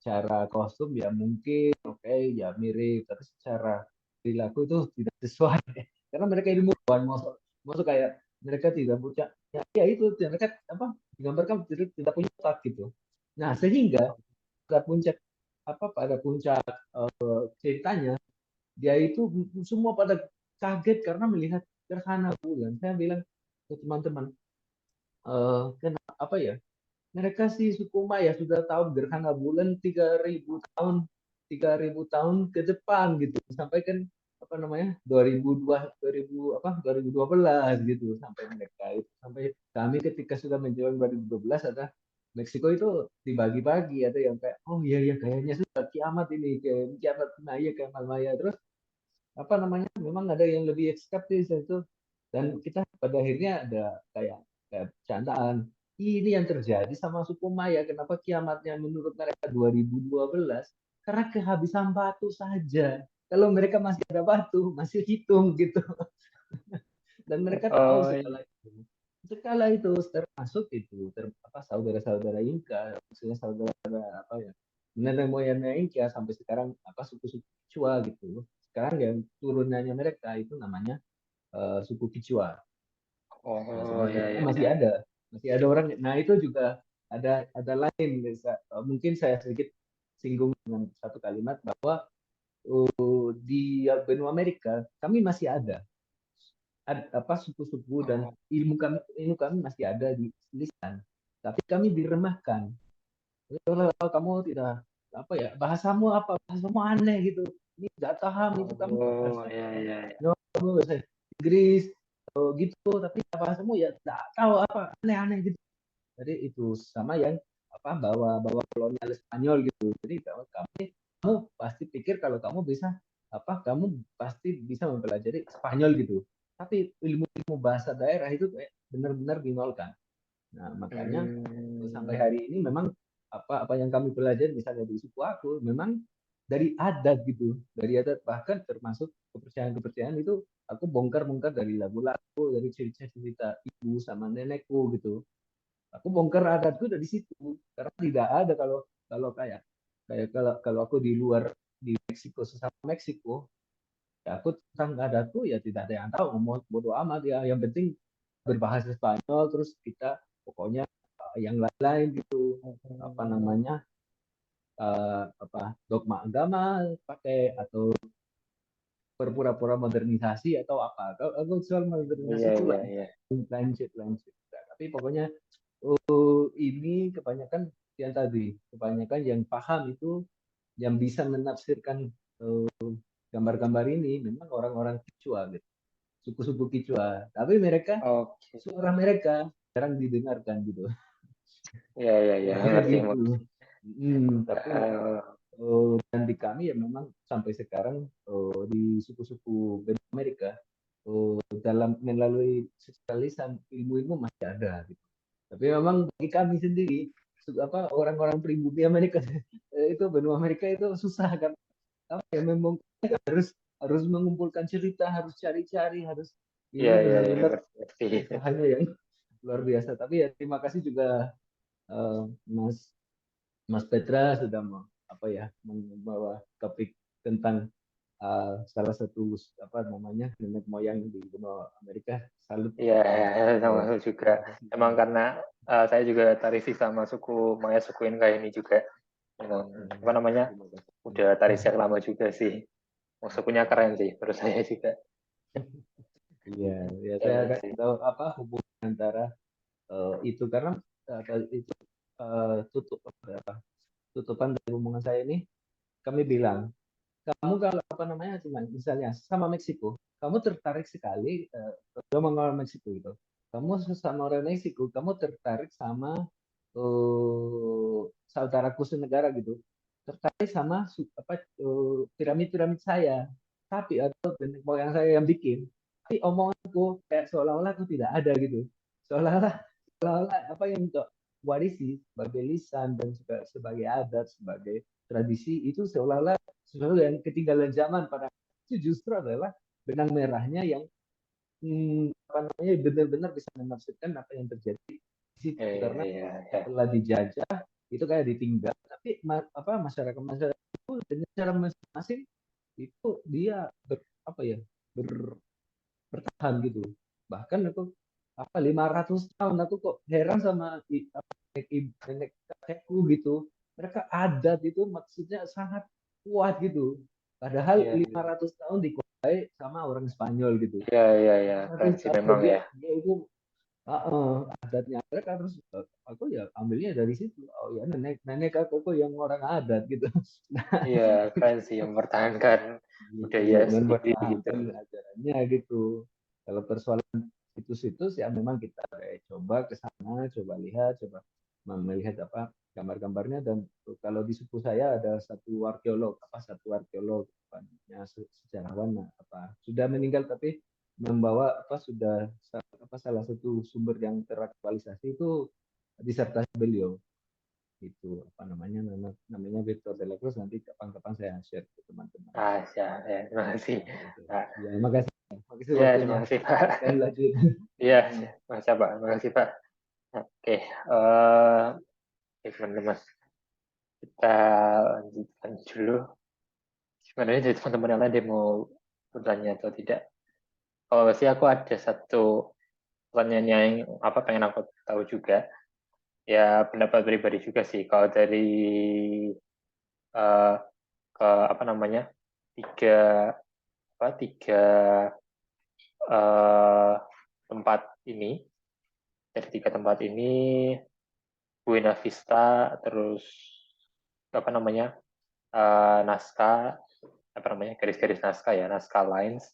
Secara kostum ya mungkin oke ya mirip, tapi secara perilaku itu tidak sesuai. Karena mereka ilmuwan, masuk kayak mereka tidak punya ya itu mereka apa digambarkan tidak punya otak gitu. Nah sehingga pada puncak pada puncak ceritanya dia itu semua pada kaget karena melihat gerhana bulan. Saya bilang ke teman-teman, kenapa apa ya? Mereka si suku Maya sudah tahu gerhana bulan 3.000 tahun ke depan gitu. Sampai kan apa namanya 2012 gitu sampai mereka itu sampai kami ketika sudah menjelang 2012 ada Meksiko itu dibagi-bagi ada yang kayak oh iya ya kayaknya sudah kiamat ini kayak kiamat Maya kiamat Maya terus apa namanya memang ada yang lebih skeptis itu dan kita pada akhirnya ada kayak kayak bercandaan. Ini yang terjadi sama suku Maya. Kenapa kiamatnya menurut mereka 2012? Karena kehabisan batu saja. Kalau mereka masih ada batu, masih hitung gitu. Dan mereka tahu Oh, skala itu. Skala itu termasuk itu, saudara-saudara Inka, maksudnya saudara apa ya, nenek moyangnya Inka sampai sekarang apa suku-suku Kicua gitu. Sekarang yang turunannya mereka itu namanya suku Kicua. Nah, oh sampai ya sekarang ya ya. masih ada orang. Nah, itu juga ada lain. Mungkin saya sedikit singgung dengan satu kalimat bahwa di benua Amerika kami masih apa suku-suku dan Oh, ilmu kami masih ada di lisan. Tapi kami diremehkan. Kalau kamu tidak apa ya bahasamu aneh gitu. Ini nggak paham itu kamu oh bahasa ya ya ya. kamu bahasa Inggris gitu tapi bahasamu ya nggak tahu apa aneh-aneh gitu. Jadi itu sama yang apa bawa kolonial Spanyol gitu. Jadi kamu pasti pikir kalau kamu bisa kamu pasti bisa mempelajari Spanyol gitu. Tapi ilmu-ilmu bahasa daerah itu kayak benar-benar dinolkan. Nah, makanya sampai Hmm, hari ini memang apa yang kami pelajari misalnya di suku aku memang dari adat gitu, dari adat bahkan termasuk kepercayaan-kepercayaan itu aku bongkar-bongkar dari lagu-lagu, dari cerita-cerita ibu sama nenekku gitu. Aku bongkar adatku dari situ karena tidak ada kalau kalau kayak kayak kalau aku di luar di Meksiko sesama Meksiko ya aku tentang adatku ya tidak ada yang tahu mau bodo amat ya yang penting berbahasa Spanyol terus kita pokoknya yang lain-lain gitu apa namanya dogma agama pakai atau berpura-pura modernisasi atau apa kalau soal modernisasi iya itu iya lain iya. lain lain cerita. Tapi pokoknya ini kebanyakan yang tadi, kebanyakan yang paham itu, yang bisa menafsirkan gambar-gambar ini memang orang-orang Kicua gitu, suku-suku Kicua. Tapi mereka, Oke. suara mereka jarang didengarkan gitu. Iya iya iya Kira-kira ngerti gitu. ngerti. Tapi Eh, dan di kami ya memang sampai sekarang di suku-suku benua Amerika dalam melalui secara lisan ilmu-ilmu masih ada gitu. Tapi memang bagi kami sendiri orang-orang pribumi Amerika itu benua Amerika itu susah kan. Apa ya memang harus harus mengumpulkan cerita, harus cari-cari, harus iya ini iya iya benar-benar ngerti ngerti. usahanya yang luar biasa. Tapi ya terima kasih juga Mas Mas Petra sudah membawa topik tentang salah satu apa namanya nenek moyang di benua Amerika. Salut Iya, eh, sama juga. terima kasih Emang banyak. karena saya juga tarisi sama suku Maya, suku Inka ini juga. Emang apa namanya? Terima Udah kasih. tarik siak lama juga sih. Sukunya keren sih, menurut saya juga. Iya, ya saya Keren kasih sih. tahu apa hubungan antara itu karena itu tutup tutupan dari hubungan saya ini kami bilang kamu kalau apa namanya cuma misalnya sama Meksiko kamu tertarik sekali orang Meksiko itu kamu sesama orang Meksiko kamu tertarik sama saudaraku senegara gitu tertarik sama piramid-piramid saya tapi atau nenek moyang saya yang bikin tapi omonganku kayak seolah-olah aku tidak ada gitu seolah-olah apa yang untuk warisi sebagai lisan dan juga sebagai adat sebagai tradisi itu seolah-olah sesuatu yang ketinggalan zaman pada itu justru adalah benang merahnya yang apa namanya benar-benar bisa menafsirkan apa yang terjadi di situ Iya, karena iya, iya. setelah dijajah itu kayak ditinggal tapi masyarakat masyarakat itu dengan cara masing-masing itu dia apa ya ber, bertahan gitu bahkan aku 500 tahun aku kok heran sama nenek kakekku gitu mereka adat itu maksudnya sangat kuat gitu padahal Iya, iya. 500 tahun dikuasai sama orang Spanyol gitu Iya, iya, iya. 500 Keren sih tahun memang dia ya. dia itu adatnya mereka terus aku ya ambilnya dari situ oh ya nenek nenek aku yang orang adat gitu nah Iya, keren sih yang mempertahankan gitu budaya sendiri gitu. mempertahankan ajarannya gitu kalau persoalan situs-situs ya memang kita coba ke sana coba lihat coba melihat apa gambar-gambarnya dan kalau di suku saya ada satu arkeolog sejarawan apa sudah meninggal tapi membawa sudah salah satu sumber yang teraktualisasi itu disertasi beliau itu namanya Victor Delacroix, nanti kapan-kapan saya share ke teman-teman. Siap. Ya, terima kasih. Gitu. Pak. Ya, makasih Ya, terima waktunya. kasih, Pak. Sekali lagi. Iya, Mas Pak. Terima kasih, Pak. Oke, teman-teman, kita lanjutkan dulu. Sebenarnya dari teman-teman yang lain dia mau bertanya atau tidak. Kalau sih aku ada satu pertanyaan yang pengen aku tahu juga. Ya pendapat pribadi juga sih. Kalau dari uh, ke tiga tiga uh, tempat ini, dari tiga tempat ini, Buena Vista, terus naskah garis-garis naskah ya, naskah lines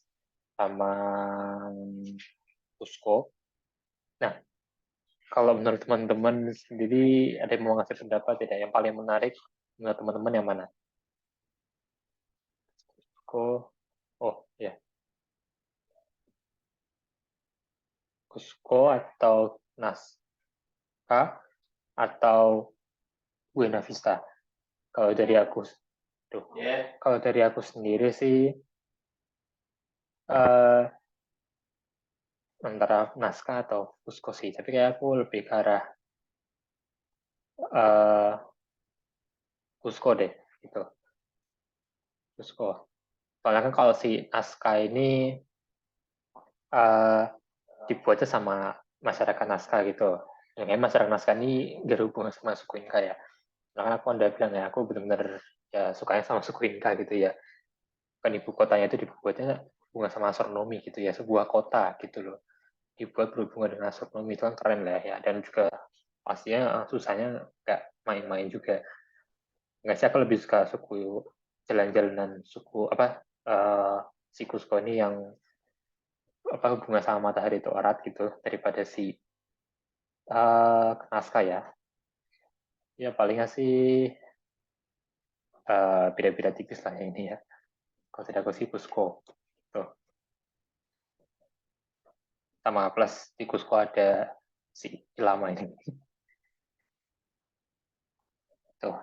sama Cusco. Nah, kalau menurut teman-teman sendiri ada yang mau ngasih pendapat tidak, yang paling menarik menurut teman-teman yang mana? Ya, Cusco atau naskah atau Buena Vista? Kalau dari aku, kalau dari aku sendiri sih uh, antara naskah atau Cusco sih, tapi kayak aku lebih ke arah uh, Cusco deh, gitu. Cusco. Soalnya kan kalau si naskah ini uh, dibuatnya sama masyarakat naskah gitu. Yang masyarakat naskah ini berhubungan sama suku Inka ya. Nah, aku udah bilang ya, aku benar-benar ya sukanya sama suku Inka gitu ya. Kan ibu kotanya itu dibuatnya hubungan sama astronomi gitu ya, sebuah kota gitu loh. Dibuat berhubungan dengan astronomi itu kan keren lah ya. Dan juga pastinya susahnya nggak main-main juga. Nggak sih, aku lebih suka suku jalan-jalanan suku si Cusco ini yang hubungan sama matahari itu erat gitu daripada si naskah ya. Ya palingnya sih beda-beda tipis lah ya ini ya. Kalau tidak aku sih Cusco. Tuh. Sama plus di Cusco ada si Ilama ini. Tuh.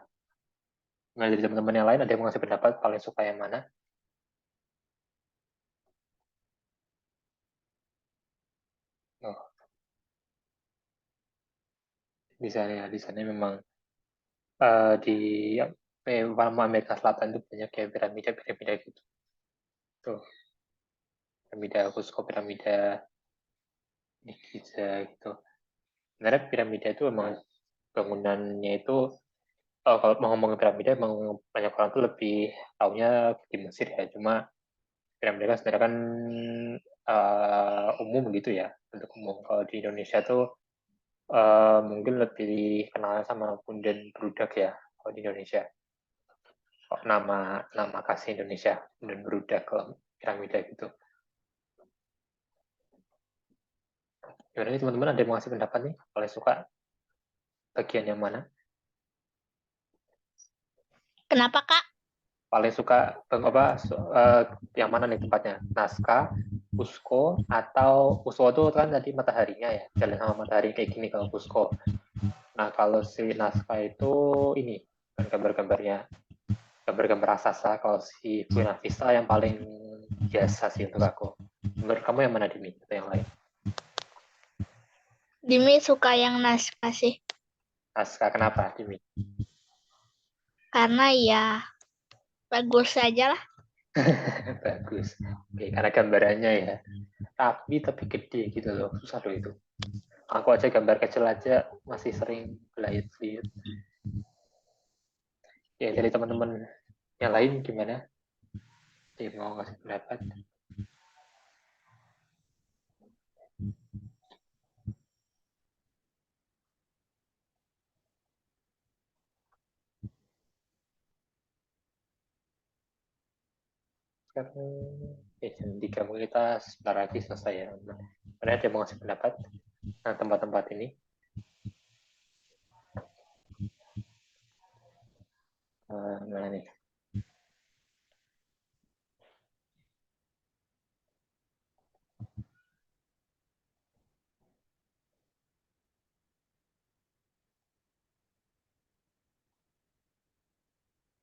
Nah, dari teman-teman yang lain ada yang ngasih pendapat paling suka yang mana? Oh, di sana memang di Amerika Selatan itu banyak kayak piramida gitu. Tuh, piramida Cusco, piramida di Giza gitu. Sebenarnya piramida itu memang bangunannya itu kalau mau ngomongin piramida emang banyak orang tuh lebih taunya di Mesir ya. Cuma piramida kan sebenarnya kan umum gitu ya, untuk umum. Kalau di Indonesia tuh mungkin lebih kenal sama Punden Berudak ya, kalau di Indonesia. Kok nama nama khas Indonesia, Punden Berudak kalau piramida gitu. Gimana nih teman-teman, ada yang mau ngasih pendapat nih? Paling suka bagian yang mana? Kenapa, Kak? Paling suka yang mana nih tempatnya? Naskah, Cusco, atau Cusco itu kan tadi mataharinya ya, jalan sama matahari kayak gini kalau Cusco. Nah kalau si naskah itu ini kan gambar-gambarnya, gambar-gambar raksasa. Kalau si Buena Vista yang paling biasa sih untuk aku. Menurut kamu yang mana, Dimi, atau yang lain? Dimi suka yang naskah sih. Naskah kenapa, Dimi? Karena ya bagus aja lah. Bagus. Oke, karena gambarannya ya tapi gede gitu loh, susah loh itu. Aku aja gambar kecil aja masih sering lihat. Ya dari teman-teman yang lain gimana? Dia mau ngasih pendapat? Sekarang jam 3 kita sebentar lagi selesai ya. Ada yang mau ngasih pendapat tentang tempat-tempat ini? Gimana nih?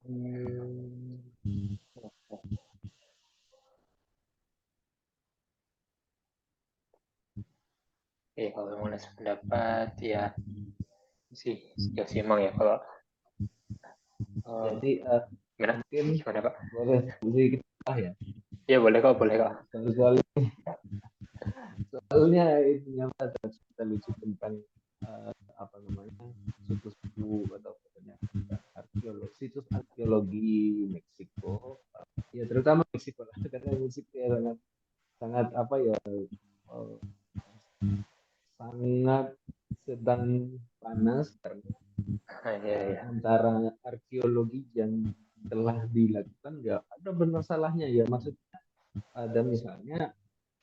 Hmm. Kalau mau pendapat ya sih, ya sih emang ya kalau Jadi gimana mungkin gimana Pak? boleh sedikit ya. Ya boleh kok, boleh kok. Soalnya itu yang kita lucu tentang apa namanya suku-suku atau situs arkeologi Meksiko, ya terutama Meksiko lah, karena Meksiko ya sangat sangat apa ya, eh, sangat sedang panas karena Ya, ya. antara arkeologi yang telah dilakukan ya ada benar salahnya ya, maksudnya ada misalnya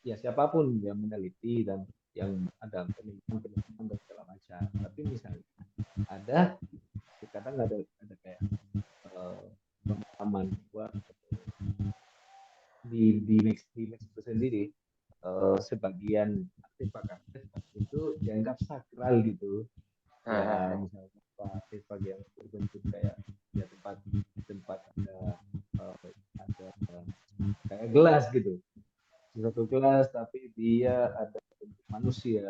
ya siapapun yang meneliti dan yang ada penelitian dan segala macam, tapi misalnya ada kadang ada kayak pemahaman bahwa di Meksiko sendiri sebagian artefak itu dianggap sakral gitu ya, misalnya artefak yang berbentuk kayak ya tempat tempat ada kayak gelas gitu, satu gelas tapi dia ada bentuk manusia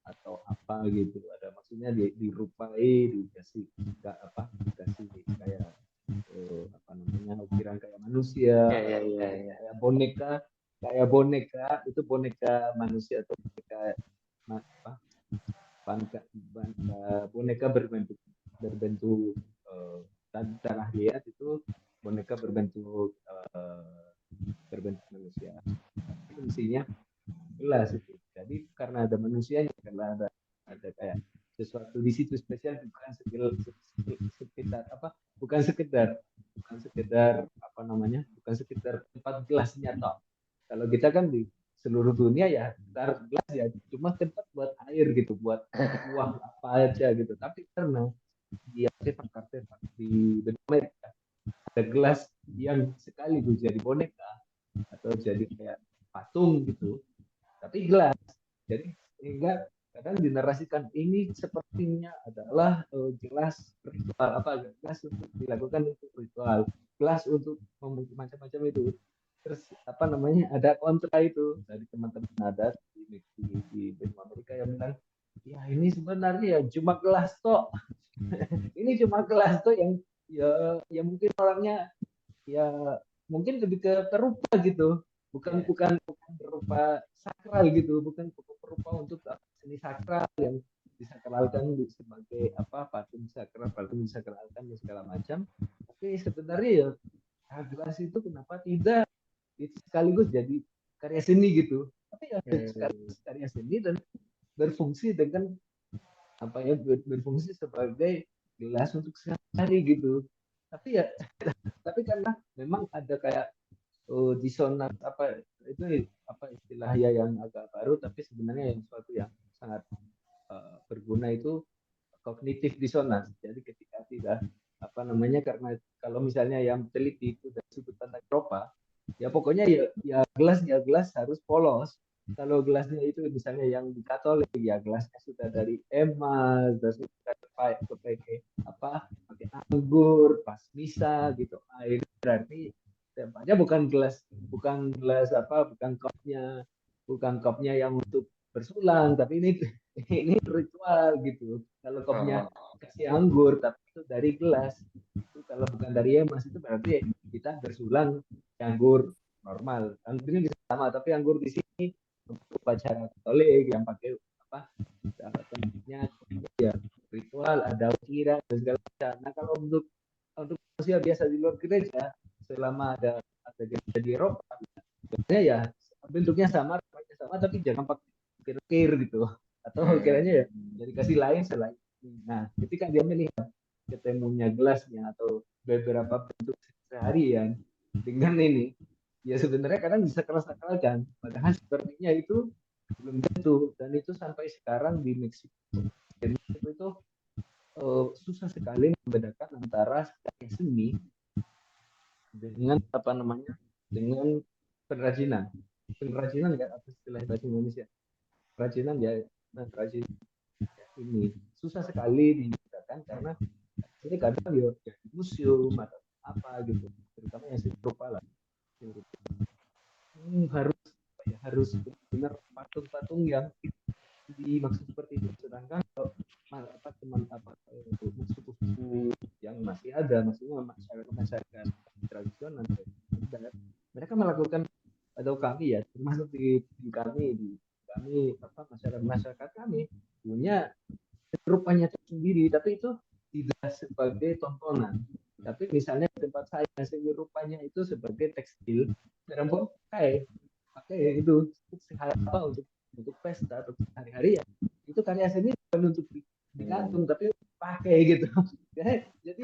atau apa gitu, ada maksudnya dirupai dikasih dikasih kayak apa namanya ukiran kayak manusia Ya, ya, atau ya, ya. kayak boneka itu boneka manusia atau boneka apa boneka berbentuk berbentuk tanah liat itu boneka berbentuk manusia, tapi fungsinya gelas itu. Jadi karena ada manusianya, karena ada kayak sesuatu di situ spesial, bukan sekedar apa, bukan sekedar apa namanya, bukan sekedar tempat gelasnya toh. Kalau kita kan di seluruh dunia ya sekedar gelas ya cuma tempat buat air gitu, buat buah apa aja gitu. Tapi karena di artefak di benua Amerika ada gelas yang sekaligus jadi boneka atau jadi kayak patung gitu, tapi gelas. Jadi sehingga kadang dinarasikan ini sepertinya adalah gelas ritual apa, gelas untuk dilakukan untuk ritual, gelas untuk macam-macam itu. Terus apa namanya ada kontra itu dari teman-teman adat di benua Amerika yang bilang ya ini sebenarnya ya cuma gelas toh. Ini cuma gelas toh yang ya mungkin orangnya ya mungkin lebih ke perupa gitu, bukan bukan bukan berupa sakral gitu, bukan berupa untuk seni sakral yang disakralkan sebagai apa, patung disakralkan dan segala macam, tapi sebenarnya ya gelas itu kenapa tidak itu sekaligus jadi karya seni gitu, tapi ya sekaligus karya seni dan berfungsi dengan apa ya, berfungsi sebagai gelas untuk sehari gitu, tapi ya tapi karena memang ada kayak disonan apa itu apa istilah ya yang agak baru, tapi sebenarnya yang suatu yang sangat berguna itu kognitif disonans. Jadi ketika tidak apa namanya, karena kalau misalnya yang teliti itu dari sudut pandang Eropa, ya pokoknya ya gelas harus polos. Kalau gelasnya itu misalnya yang di Katolik ya gelasnya sudah dari emas, dan sudah pakai apa, pakai anggur pas misa gitu. Nah, ini berarti tempatnya bukan gelas apa, bukan kopnya yang untuk bersulang, tapi ini ini ritual gitu. Kalau kopnya kasih anggur tapi itu dari gelas, itu kalau bukan dari emas itu berarti kita bersulang anggur normal. Anggurnya bisa sama, tapi anggur di sini untuk upacara Katolik yang pakai apa tempatnya ya ritual, ada ukira dan segala macam. Nah kalau untuk manusia biasa di luar gereja, selama ada gereja di Eropa, sebenarnya ya bentuknya sama, tapi jangan pakai ukir-ukir gitu, atau kiranya ya jadi kasih lain selain. Nah ketika dia melihat ketemunya gelasnya atau beberapa bentuk seharian dengan ini, ya sebenarnya kadang bisa kerasa-kerakan, padahal sepertinya itu belum tentu, dan itu sampai sekarang di Meksiko itu susah sekali membedakan antara seni dengan apa namanya, dengan pengrajinan nggak, apa istilah bahasa Indonesia, kerajinan ya, nah kerajinan ini susah sekali dibedakan karena ini kadang ya di museum atau apa gitu, terutama yang serupa lah. Harus benar patung-patung yang dimaksud seperti itu. Sedangkan kalau teman suku-suku yang masih ada, maksudnya masyarakat tradisional, mereka melakukan, atau kami ya, termasuk di kami masyarakat kami punya rupanya tersendiri, tapi itu tidak sebagai tontonan. Tapi misalnya di tempat saya seni rupanya itu sebagai tekstil, dan pun pakai itu untuk pesta atau hari-hari ya. Itu karya seni bukan untuk digantung, tapi pakai gitu. Jadi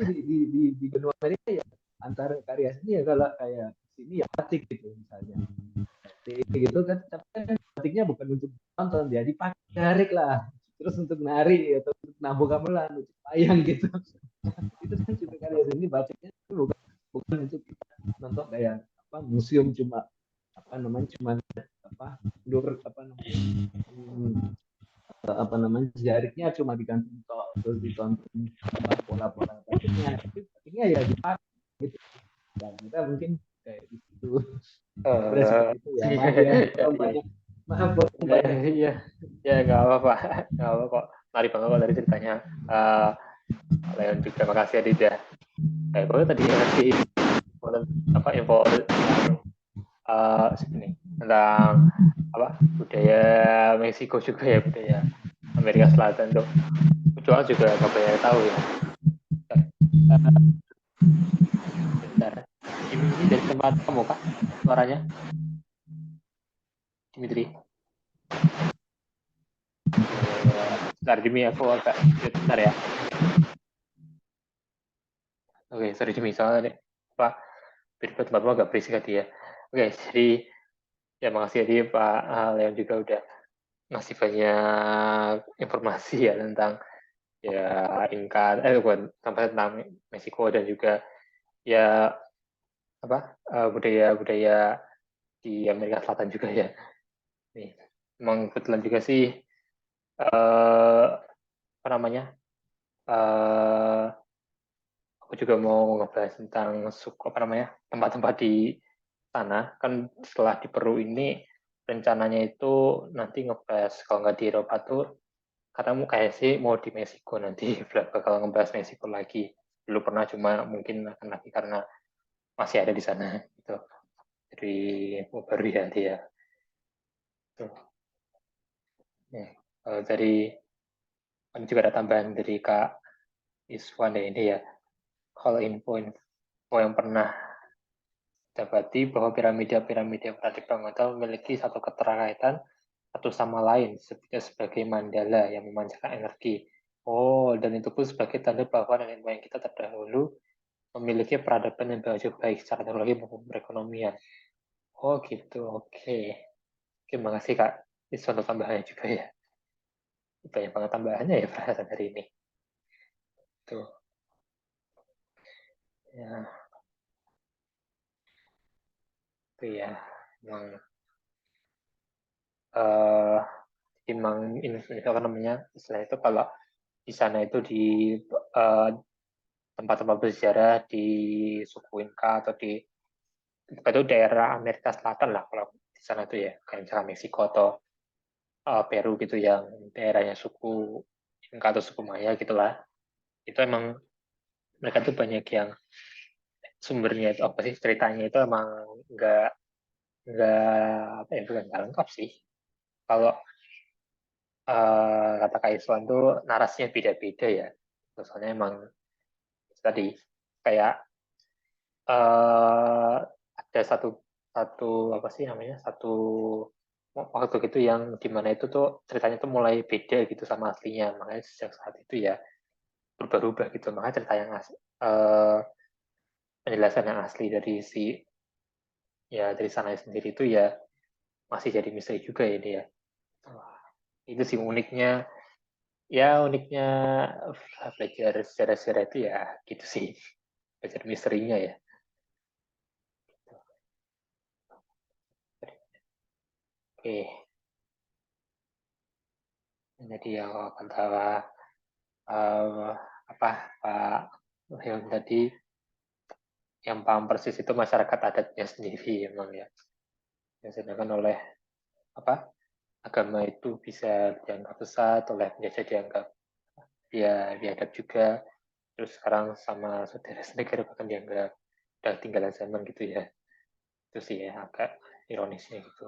di benua Amerika ya, antara karya seni ya, kalau kayak sini ya batik gitu misalnya. Batik gitu kan, tapi batiknya bukan untuk tonton, dia dipakai tarik lah. Terus untuk nari atau untuk nabung gamelan, untuk wayang gitu. Itu kan juga karya seni, batiknya bukan bukan untuk kita nonton kayak museum, cuma cuma jariknya cuma digantung tok, terus ditonton pola-pola batiknya, tapi batiknya ya dipakai gitu. Dan kita mungkin kayak gitu. Seperti itu ya, maaf ya, banyak, maaf banyak. Ya nggak apa-apa, nggak apa kok. Mari banget kok dari ceritanya. Leon juga makasih Adit ya. Pokoknya tadi ngasih info ini tentang budaya Meksiko juga ya, budaya Amerika Selatan tuh. Jual juga nggak banyak tahu ya. Bentar. Ini dari tempat kamu kak suaranya? Dimitri. Bentar Jimmy, aku agak bentar ya. Oke, sorry Jimmy, soalnya tempatmu agak berisik tadi ya. Oke, jadi ya makasih tadi Pak Leon juga udah ngasih banyak informasi ya tentang ya Inka, tentang Meksiko dan juga ya budaya-budaya di Amerika Selatan juga ya. Nih, emang kebetulan juga sih aku juga mau ngebahas tentang tempat-tempat di sana. Kan setelah di Peru ini rencananya itu nanti ngebahas, kalau nggak di Eropa tuh, karena kayak sih mau di Meksiko nanti bakal ngebahas Meksiko lagi. Dulu pernah, cuma mungkin akan lagi karena masih ada di sana gitu. Jadi baru ya dia. Tuh. Dari ini juga ada tambahan dari Kak Iswan ini ya. Kalau info yang pernah dapati bahwa piramida-piramida yang pernah dibangun memiliki satu keterkaitan satu sama lain, sebagai mandala yang memancarkan energi. Oh, dan itu pun sebagai tanda bahwa nenek moyang kita terdahulu memiliki peradaban yang baik secara teknologi maupun perekonomian. Oh gitu, oke. Terima kasih Kak. Ini suatu tambahannya juga ya. Banyak banget tambahannya ya perasaan hari ini. Tuh. Ya, itu ya. Emang ini apa namanya, istilah itu kalau di sana itu di tempat-tempat bersejarah di suku Inca atau di itu daerah Amerika Selatan lah, kalau di sana itu ya, kayak misalnya Meksiko atau Peru gitu, yang daerahnya suku Inca atau suku Maya gitulah. Itu emang mereka tuh banyak yang sumbernya itu apa sih, ceritanya itu emang nggak bukan nggak lengkap sih. Kalau kata Kak Iswan tuh narasinya beda-beda ya. Soalnya emang tadi kayak ada satu waktu gitu yang dimana itu tuh ceritanya tuh mulai beda gitu sama aslinya, makanya sejak saat itu ya berubah-ubah gitu, makanya cerita yang penjelasan yang asli dari dari sana sendiri itu ya masih jadi misteri juga ya dia. Itu sih uniknya belajar sejarah-sejarah itu ya gitu sih, belajar misterinya ya. Oke. Jadi ya antara Pak Leon tadi, yang paham persis itu masyarakat adatnya sendiri emang ya. Yang sedangkan oleh apa agama itu bisa dianggap sesat, oleh penjajah dianggap ya biadab juga. Terus sekarang sama saudara senegara bahkan dianggap udah tinggalan zaman gitu ya. Itu sih ya agak ironisnya gitu.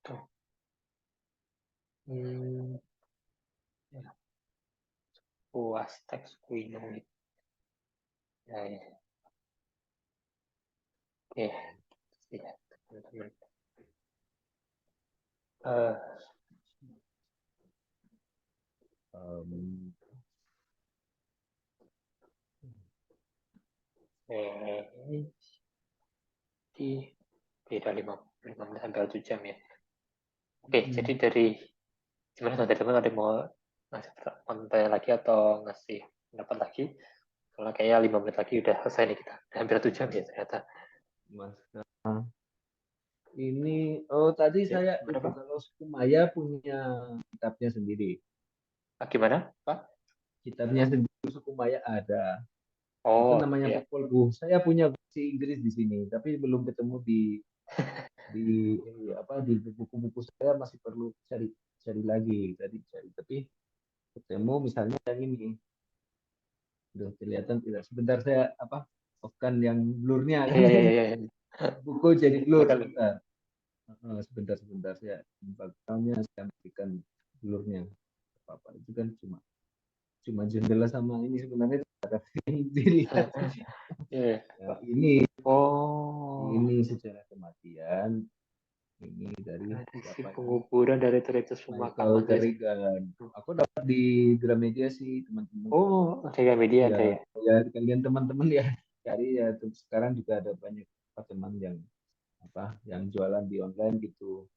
Tuh. Ya. Puas teks kuino. Ya, ya. Oke, ya, teman-teman. Em, Di beda 5 menit sampai 1 jam ya. Oke, jadi dari gimana teman-teman ada mau ngasih tanya lagi atau ngasih pendapat lagi? Soalnya kayaknya 5 menit lagi udah selesai nih kita. Udah hampir 1 jam ya ternyata. Mas, ini tadi Ya, saya gimana itu Pak? kalau suku Maya punya kitabnya sendiri. Gimana Pak? Kitabnya sendiri suku Maya ada. Itu Oh, namanya ya. Popol Vuh. Saya punya versi Inggris di sini, tapi belum ketemu di buku-buku saya, masih perlu cari cari lagi, cari. Tapi ketemu misalnya yang ini. Udah kelihatan tidak? Sebentar saya off-kan yang blurnya Ya, kan. ya, ya, ya, ya. Buku jadi blur Betul. sebentar. Sebentar saya backgroundnya saya matikan blurnya. Apa itu kan cuma cuma jendela sama ini sebenarnya tidak ada dilihat. Iya. Nah, ini Oh, secara kematian ini dari tradisi siapa ini? penguburan dari tradisi Michael pemakaman dari. Kerrigan. Aku dapat di Gramedia sih, teman-teman. Oh, ada media Ya, ada ya. ya kalian teman-teman ya cari ya. Sekarang juga ada banyak teman yang yang jualan di online gitu,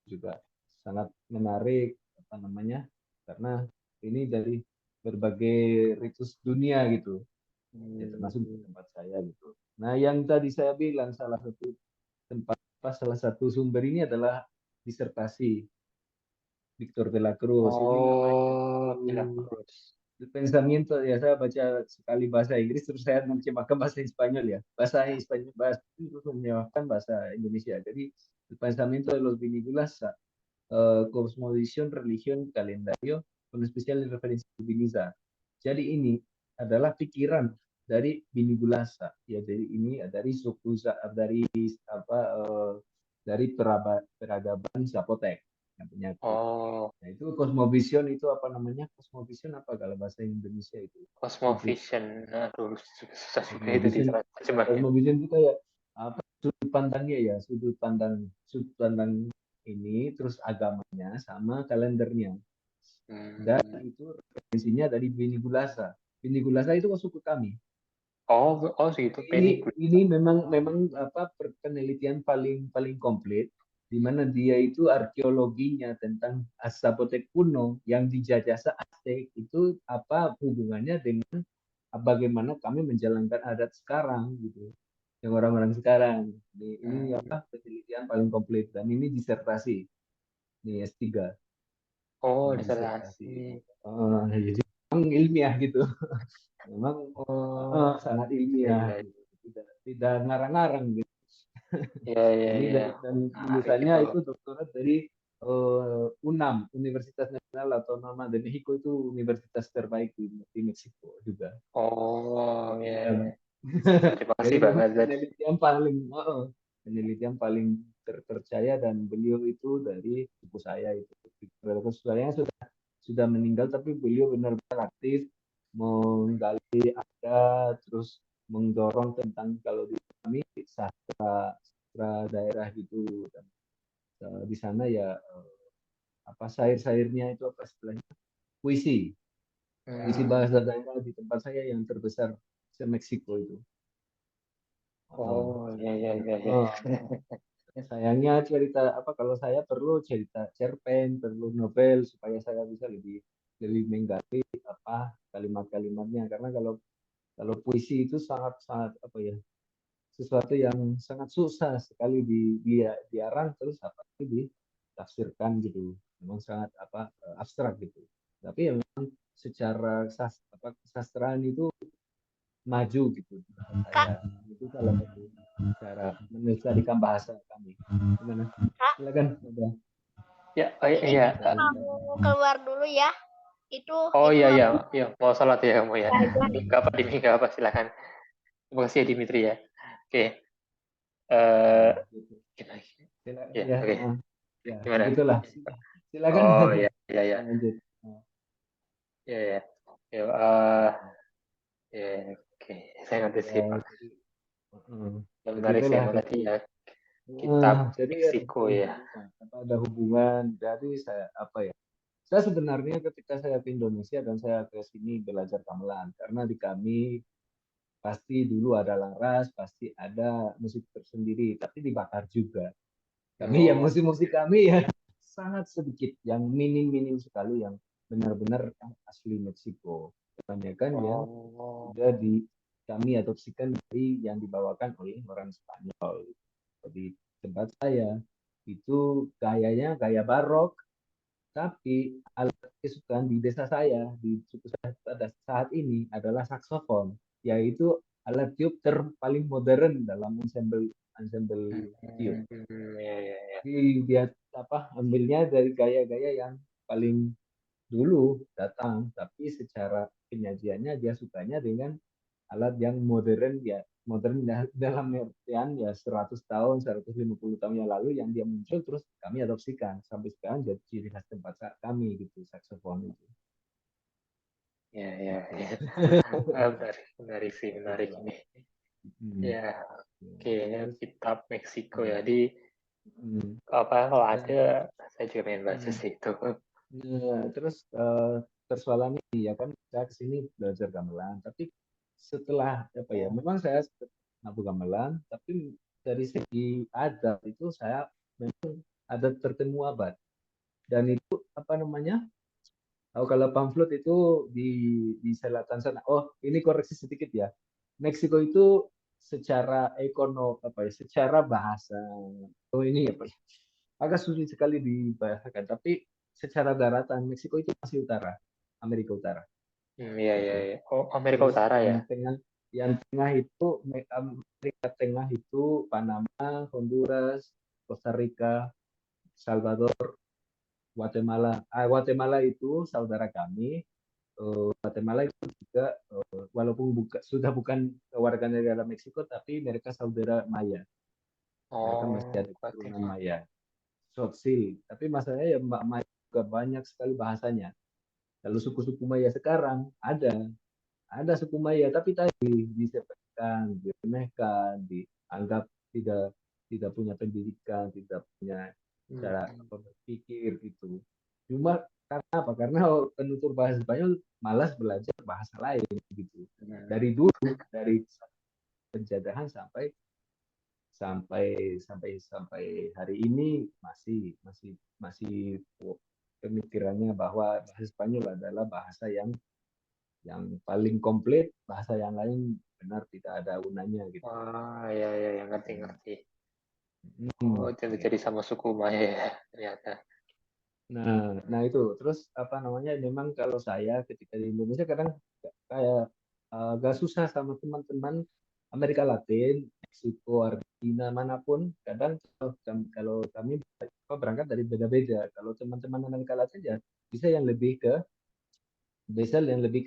juga sangat menarik karena ini dari berbagai ritus dunia gitu, ya termasuk di tempat saya gitu. Nah, yang tadi saya bilang salah satu sumber ini adalah disertasi Victor de la Cruz. Ini namanya Oh, bila buku Cruz. El Pensamiento. Ya, saya baca sekali bahasa Inggris, terus saya menerjemahkan bahasa Spanyol ya. Bahasa Spanyol, bahasa terus menerjemahkan bahasa Indonesia. Jadi El Pensamiento de los Vinícolas, Cosmovisión, Religión, Calendario, con especial referencia Diviniza. Jadi ini adalah pikiran dari Binigulasa, ya. Jadi ini dari suku dari dari peradaban Zapotec yang punya itu. Oh, Nah, itu Cosmovision itu apa namanya? Cosmovision apa kalau bahasa Indonesia itu? Sudut Cosmovision. Aduh, susah juga itu Cosmovision. diterjemahnya. Cosmovision itu kayak apa? Sudut pandangnya ya, sudut pandang ini, terus agamanya sama kalendernya. Dan Hmm. itu referensinya dari Bini Gulasa. Bini Gulasa itu suku kami. Oh, segitu. Ini Penny. ini memang penelitian paling paling komplit, di mana dia itu arkeologinya tentang Aztec kuno yang dijajah Aztec itu apa hubungannya dengan bagaimana kami menjalankan adat sekarang gitu, yang orang-orang sekarang. Ini penelitian paling komplit, dan ini disertasi, ini S3, Oh, ini disertasi. disertasi. Jadi memang ilmiah gitu. Memang Oh, sangat iya, ilmiah iya, gitu. Tidak ngarang-ngarang gitu. iya, iya, Ini iya. dan Menarik lulusannya itu. itu doktorat dari UNAM, Universitas Nasional Autónoma de México. Itu universitas terbaik di Meksiko juga. Oh, iya, Ya. iya. Terima Jadi kasih memang banget, Zat. penelitian paling terpercaya, dan beliau itu dari suku saya itu. Saya sudah meninggal, tapi beliau benar-benar aktif menggali ada, terus mendorong tentang kalau di kami sastra daerah gitu. Dan di sana ya syair-syairnya itu apa istilahnya, puisi puisi Hmm. bahasa daerah di tempat saya yang terbesar se Meksiko itu. Oh, iya, iya, Sayangnya iya, iya. sayangnya cerita kalau saya perlu cerita cerpen, perlu novel supaya saya bisa lebih lebih menggali kalimat-kalimatnya, karena kalau kalau puisi itu sangat sangat sesuatu yang sangat susah sekali diarang, terus ditafsirkan gitu. Memang sangat abstrak gitu. Tapi ya memang secara kesusastraan itu maju gitu di tempat saya. Itu salah satu cara melestarikan bahasa kami. Gimana? Silakan. Udah. Ya, Ini iya. mau keluar dulu ya. Oh Itu iya, iya, harus iya. Mau sholat ya kamu ya. belajar. Enggak apa, Dimi, enggak apa. Silakan. Terima kasih ya, Dimitri ya. Oke. Eh, Gitu. gimana? Silakan Ya, ya. oke. Ya, Gimana? begitulah. Silakan. Oh iya, iya, iya. Lanjut. Nah, Iya, iya. Ya, ya, oke. Saya ngerti ya, sih, Pak. jadi, mm, Yang jadi menarik sih itulah emang tadi jadi ya. Kitab jadi Meksiko ya. ada hubungan dari saya apa ya? Saya sebenarnya ketika saya ke Indonesia dan saya ke sini belajar gamelan karena di kami pasti dulu ada laras, pasti ada musik tersendiri, tapi dibakar juga. Kami ya Oh, musik-musik kami ya sangat sedikit, yang minim-minim sekali yang benar-benar asli Meksiko. Kebanyakan yang oh, sudah di kami adopsikan dari yang dibawakan oleh orang Spanyol. Di tempat saya itu gayanya gaya barok, tapi alat kesukaan di desa saya di suku saya pada saat ini adalah saksofon, yaitu alat tiup terpaling modern dalam ensemble ensemble tiup. ya, ya, ya. Jadi dia apa ambilnya dari gaya-gaya yang paling dulu datang, tapi secara penyajiannya dia sukanya dengan alat yang modern ya modern dalam artian ya 100 tahun 150 tahun yang lalu yang dia muncul terus kami adopsikan sampai sekarang jadi ciri khas tempat kami gitu saksofon itu. Ya, ya, ya. Menarik, menarik sih, menarik Itulah. ini. Hmm. Ya, Ya, kayaknya terus kitab Meksiko ya. hmm. Di Hmm. apa kalau Dan, ada saya juga pengen baca hmm. sih itu. Nah, terus persoalannya ya kan saya kesini belajar gamelan, tapi setelah apa ya, memang saya ngaku gamelan, tapi dari segi adat itu saya memang adat tertemu abad dan itu apa namanya? Oh, kalau pamflet itu di selatan sana. Oh, ini koreksi sedikit ya. Meksiko itu secara apa ya, secara bahasa. Oh ini apa ya? Agak sulit sekali dibahasakan, tapi secara daratan Meksiko itu masih utara, Amerika Utara Iya, iya, gitu. iya. Oh, Amerika Terus Utara ya. yang tengah itu Amerika Tengah itu Panama, Honduras, Costa Rica, Salvador, Guatemala. Guatemala itu saudara kami. Guatemala itu juga walaupun sudah bukan warga negara Meksiko, tapi mereka saudara Maya. Mereka masih Oh, ada keturunan Guatemala. Maya. Sotsi. Tapi masalahnya ya Mbak Maya juga banyak sekali bahasanya. Kalau suku-suku Maya sekarang ada suku Maya, tapi tadi disepelekan, diremehkan, dianggap tidak tidak punya pendidikan, tidak punya Hmm. cara apa berpikir gitu. Cuma karena apa? Karena penutur bahasa Spanyol malas belajar bahasa lain gitu. Dari dulu, dari penjajahan sampai sampai sampai sampai hari ini masih masih masih pemikirannya bahwa bahasa Spanyol adalah bahasa yang paling komplit, bahasa yang lain benar tidak ada gunanya gitu. Wah, ya, ya, ya, ngerti, ngerti. Oh, Hmm, jadi gitu. sama suku Maya ya, ternyata. Nah itu terus apa namanya? Memang kalau saya ketika di Indonesia kadang kayak agak susah sama teman-teman Amerika Latin, Meksiko, Argentina, manapun. Kadang kalau kami berangkat dari beda-beda. Kalau teman-teman Amerika Latin ya bisa yang lebih ke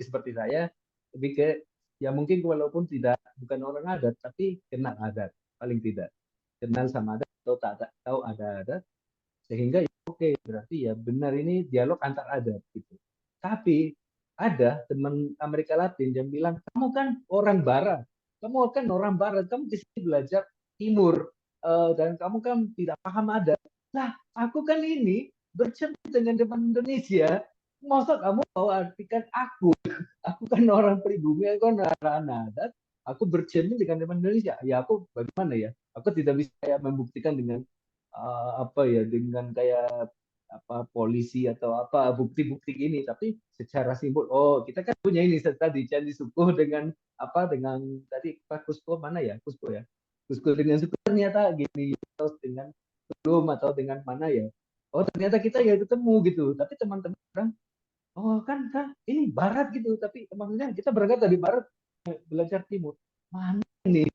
seperti saya, lebih ke ya mungkin walaupun tidak bukan orang adat, tapi kenal adat paling tidak kenal sama adat atau tak ada, tahu ada adat sehingga ya oke berarti ya benar ini dialog antar adat gitu. Tapi ada teman Amerika Latin yang bilang kamu kan orang Barat, kamu di sini belajar Timur dan kamu kan tidak paham adat. Nah, aku kan ini bercerita dengan teman Indonesia, masa kamu mau artikan aku kan orang pribumi, aku kan orang adat, aku bercermin dengan teman Indonesia. Ya aku bagaimana ya? Aku tidak bisa membuktikan dengan apa ya dengan kayak apa polisi atau apa bukti-bukti ini tapi secara simbol oh kita kan punya ini tadi candi suku dengan apa dengan tadi Pak Kusko mana ya Kusko ya Kusko dengan suku ternyata gini terus dengan belum atau dengan mana ya oh ternyata kita ya ketemu gitu tapi teman-teman oh kan ini barat gitu, tapi maksudnya kita berangkat dari barat belajar timur. Mana nih?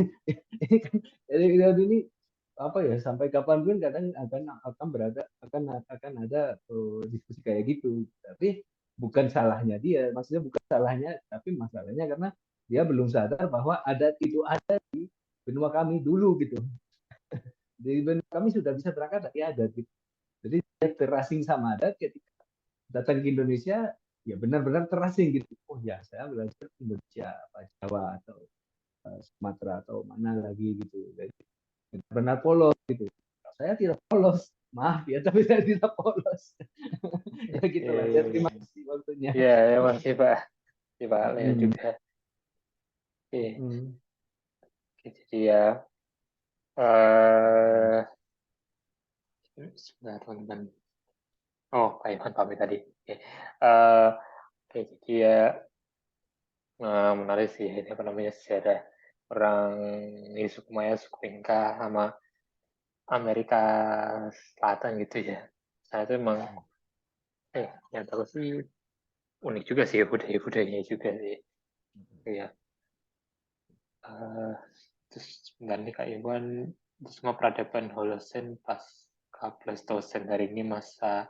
Ini kan ini apa ya, sampai kapanpun kadang akan berada akan ada diskusi kayak gitu. Tapi bukan salahnya dia, maksudnya bukan salahnya, tapi masalahnya karena dia belum sadar bahwa adat itu ada di benua kami dulu gitu. Di benua kami sudah bisa berangkat dari adat gitu. Jadi dia terasing sama adat, ketika datang ke Indonesia ya benar-benar terasing gitu. Oh ya, saya belajar Indonesia, apa Jawa atau Sumatera atau mana lagi gitu. Jadi benar polos gitu. Saya tidak polos, maaf ya, tapi saya tidak polos. Ya gitulah. Ya terima Oke. kasih waktunya. Ya, ya masih Pak. Si Pak Leo Hmm. juga. Oke, Hmm. jadi ya, eh sebentar teman-teman. Oh, Pak Ivan pamit tadi. Oke, oke, jadi ya menarik sih ini apa namanya sejarah orang ini suku Maya, suku Inka sama Amerika Selatan gitu ya. Saya itu emang yang tahu sih unik juga sih budaya-budayanya juga sih. Iya. Eh, terus sebentar nih Kak Iwan, semua peradaban Holosen pas Pleistosen hari ini masa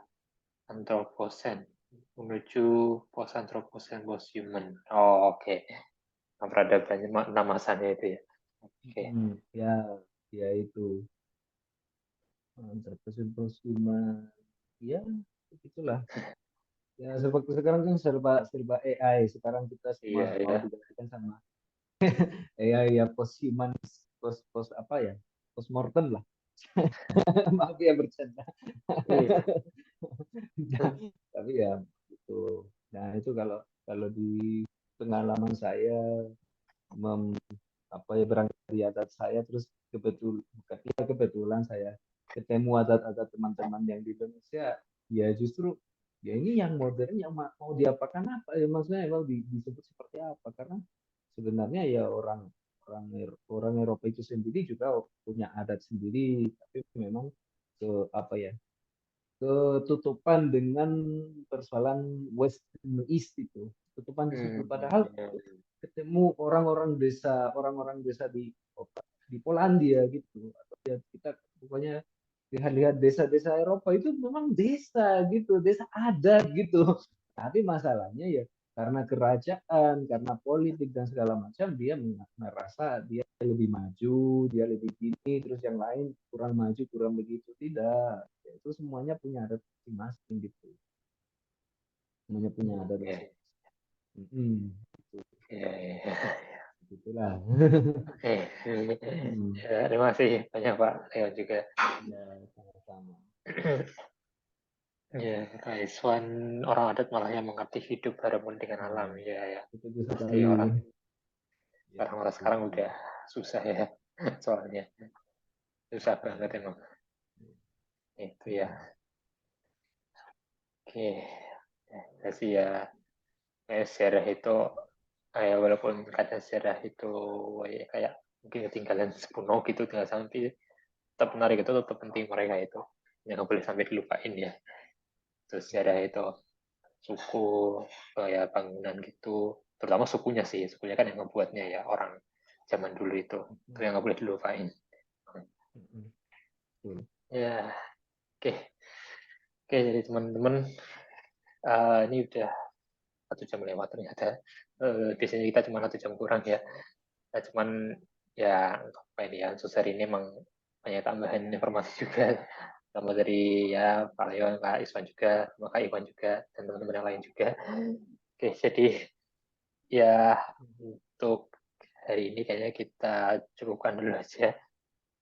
Anthropocene menuju post Anthropocene post human. Oh, oke. Okay. Nah, peradabannya nama masanya itu ya. Oke. Okay. Ya, ya itu terkesima, ya begitulah. Ya seperti sekarang kan serba serba AI. Sekarang kita semua Iya, mau ya. digantikan sama AI ya, post human, post post apa ya, post mortem lah. Maaf ya bercanda. Iya. Tapi ya itu. Nah itu kalau kalau di pengalaman saya mem, apa ya, berangkat dari adat saya, terus bukan ya, kebetulan saya ketemu adat-adat teman-teman yang di Indonesia, ya justru ya ini yang modern, yang mau diapakan apa ya, maksudnya emang disebut seperti apa, karena sebenarnya ya orang Eropa itu sendiri juga punya adat sendiri, tapi memang ke apa ya, ketutupan dengan persoalan West and East itu, ketutupan di situ. Padahal Ya. ketemu orang-orang desa di Polandia gitu, atau ya kita pokoknya lihat-lihat desa-desa Eropa itu memang desa gitu, desa adat gitu. Tapi masalahnya ya karena kerajaan, karena politik dan segala macam, dia merasa dia lebih maju, dia lebih gini, terus yang lain kurang maju, kurang begitu. Tidak, ya, itu semuanya punya adat masing-masing gitu, semuanya punya adat Oke. masing-masing. Hmm, Iya, iya. itulah. Oke. Hmm, Ya, terima kasih banyak Pak Leo juga. ya sama-sama. Ya, Kak Iswan, orang adat malah yang mengerti hidup harmoni dengan alam. Ya, Ya, ya. betul Pasti sekali. Ya, orang betul sekarang sekali. udah susah ya. Soalnya susah banget emang. Itu ya. Hmm. Oke. Ya sih ya. Sejarah itu walaupun kadang sejarah itu ya, kayak mungkin ketinggalan sepuno gitu tinggal sampai tetap menarik, itu tetap penting mereka itu. Yang nggak boleh sampai dilupain ya. Terus sejarah itu suku, ya bangunan gitu, terutama sukunya kan yang ngebuatnya ya orang zaman dulu itu yang nggak boleh dilupain. Hmm. Betul. Ya, oke. Oke, jadi teman-teman, ini udah 1 jam lewat ternyata. Biasanya kita cuma 1 jam kurang ya. Nah, cuman ya apa ini ya, khusus hari ini emang banyak tambahan informasi juga, sama dari ya Pak Leon, Kak Iswan juga, sama Kak Iwan juga, dan teman-teman yang lain juga. Oke, jadi ya untuk hari ini kayaknya kita cukupkan dulu aja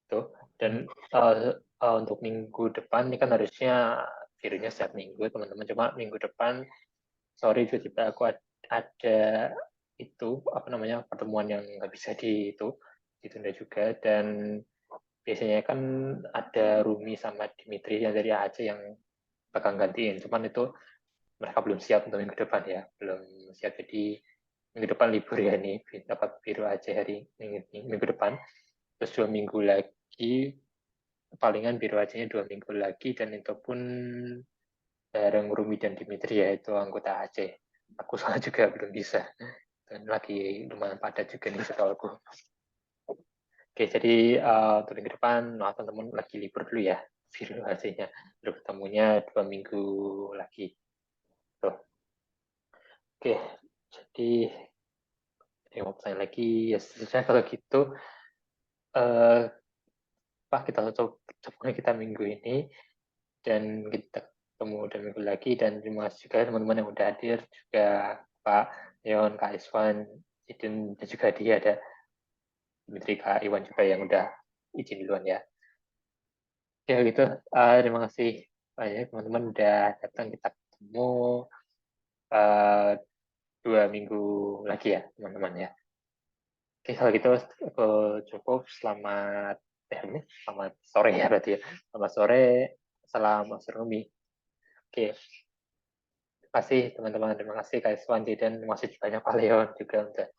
tuh. Dan untuk minggu depan ini kan harusnya virusnya setiap minggu teman-teman, cuma minggu depan sorry tiba-tiba aku ada itu apa namanya pertemuan yang nggak bisa ditunda juga. Dan biasanya kan ada Rumi sama Dimitri yang dari Aceh yang bakal gantiin, cuman itu mereka belum siap untuk minggu depan ya, belum siap. Jadi minggu depan libur ya, ini dapat biru Aceh hari minggu depan, terus 2 minggu lagi palingan biru Acehnya 2 minggu lagi, dan itu pun bareng Rumi dan Dimitri ya, itu anggota Aceh. Aku soalnya juga belum bisa. Dan lagi lumayan padat juga nih jadwalku. Oke, jadi untuk minggu depan teman-teman lagi libur dulu ya, hasilnya. Baru ketemunya 2 minggu lagi. Tuh. Oke, jadi mau tanya lagi, ya sebenarnya kalau gitu, Pak, kita coba kita minggu ini, dan kita ketemu 2 minggu lagi, dan terima kasih juga teman-teman yang udah hadir, juga Pak Leon, Kak Iswan, Iden, dan juga dia ada Dimitri, Kak Iwan juga yang udah izin duluan ya. Ya gitu, terima kasih banyak teman-teman udah datang, kita ketemu 2 minggu lagi ya teman-teman ya. Oke, kalau gitu aku cukup. Selamat sore ya berarti ya. Selamat sore, salam astronomi. Oke, terima kasih teman-teman, terima kasih Kak Iswan, dan masih banyak Pak Leon juga untuk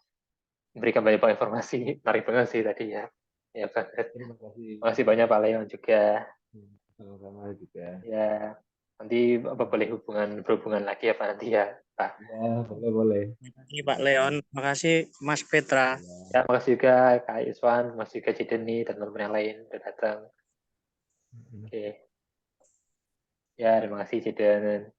memberikan banyak informasi. Menarik banget sih tadi ya. Ya banget. Terima kasih. Terima kasih banyak Pak Leon juga. Sama-sama juga. Ya, nanti boleh berhubungan lagi ya Pak nanti ya Pak. Ya, boleh. Terima kasih Pak Leon, terima kasih Mas Petra. Ya, terima kasih juga Kak Iswan, terima kasih juga Cideni dan teman-teman yang lain sudah datang. Oke. Ya, terima kasih Cideni.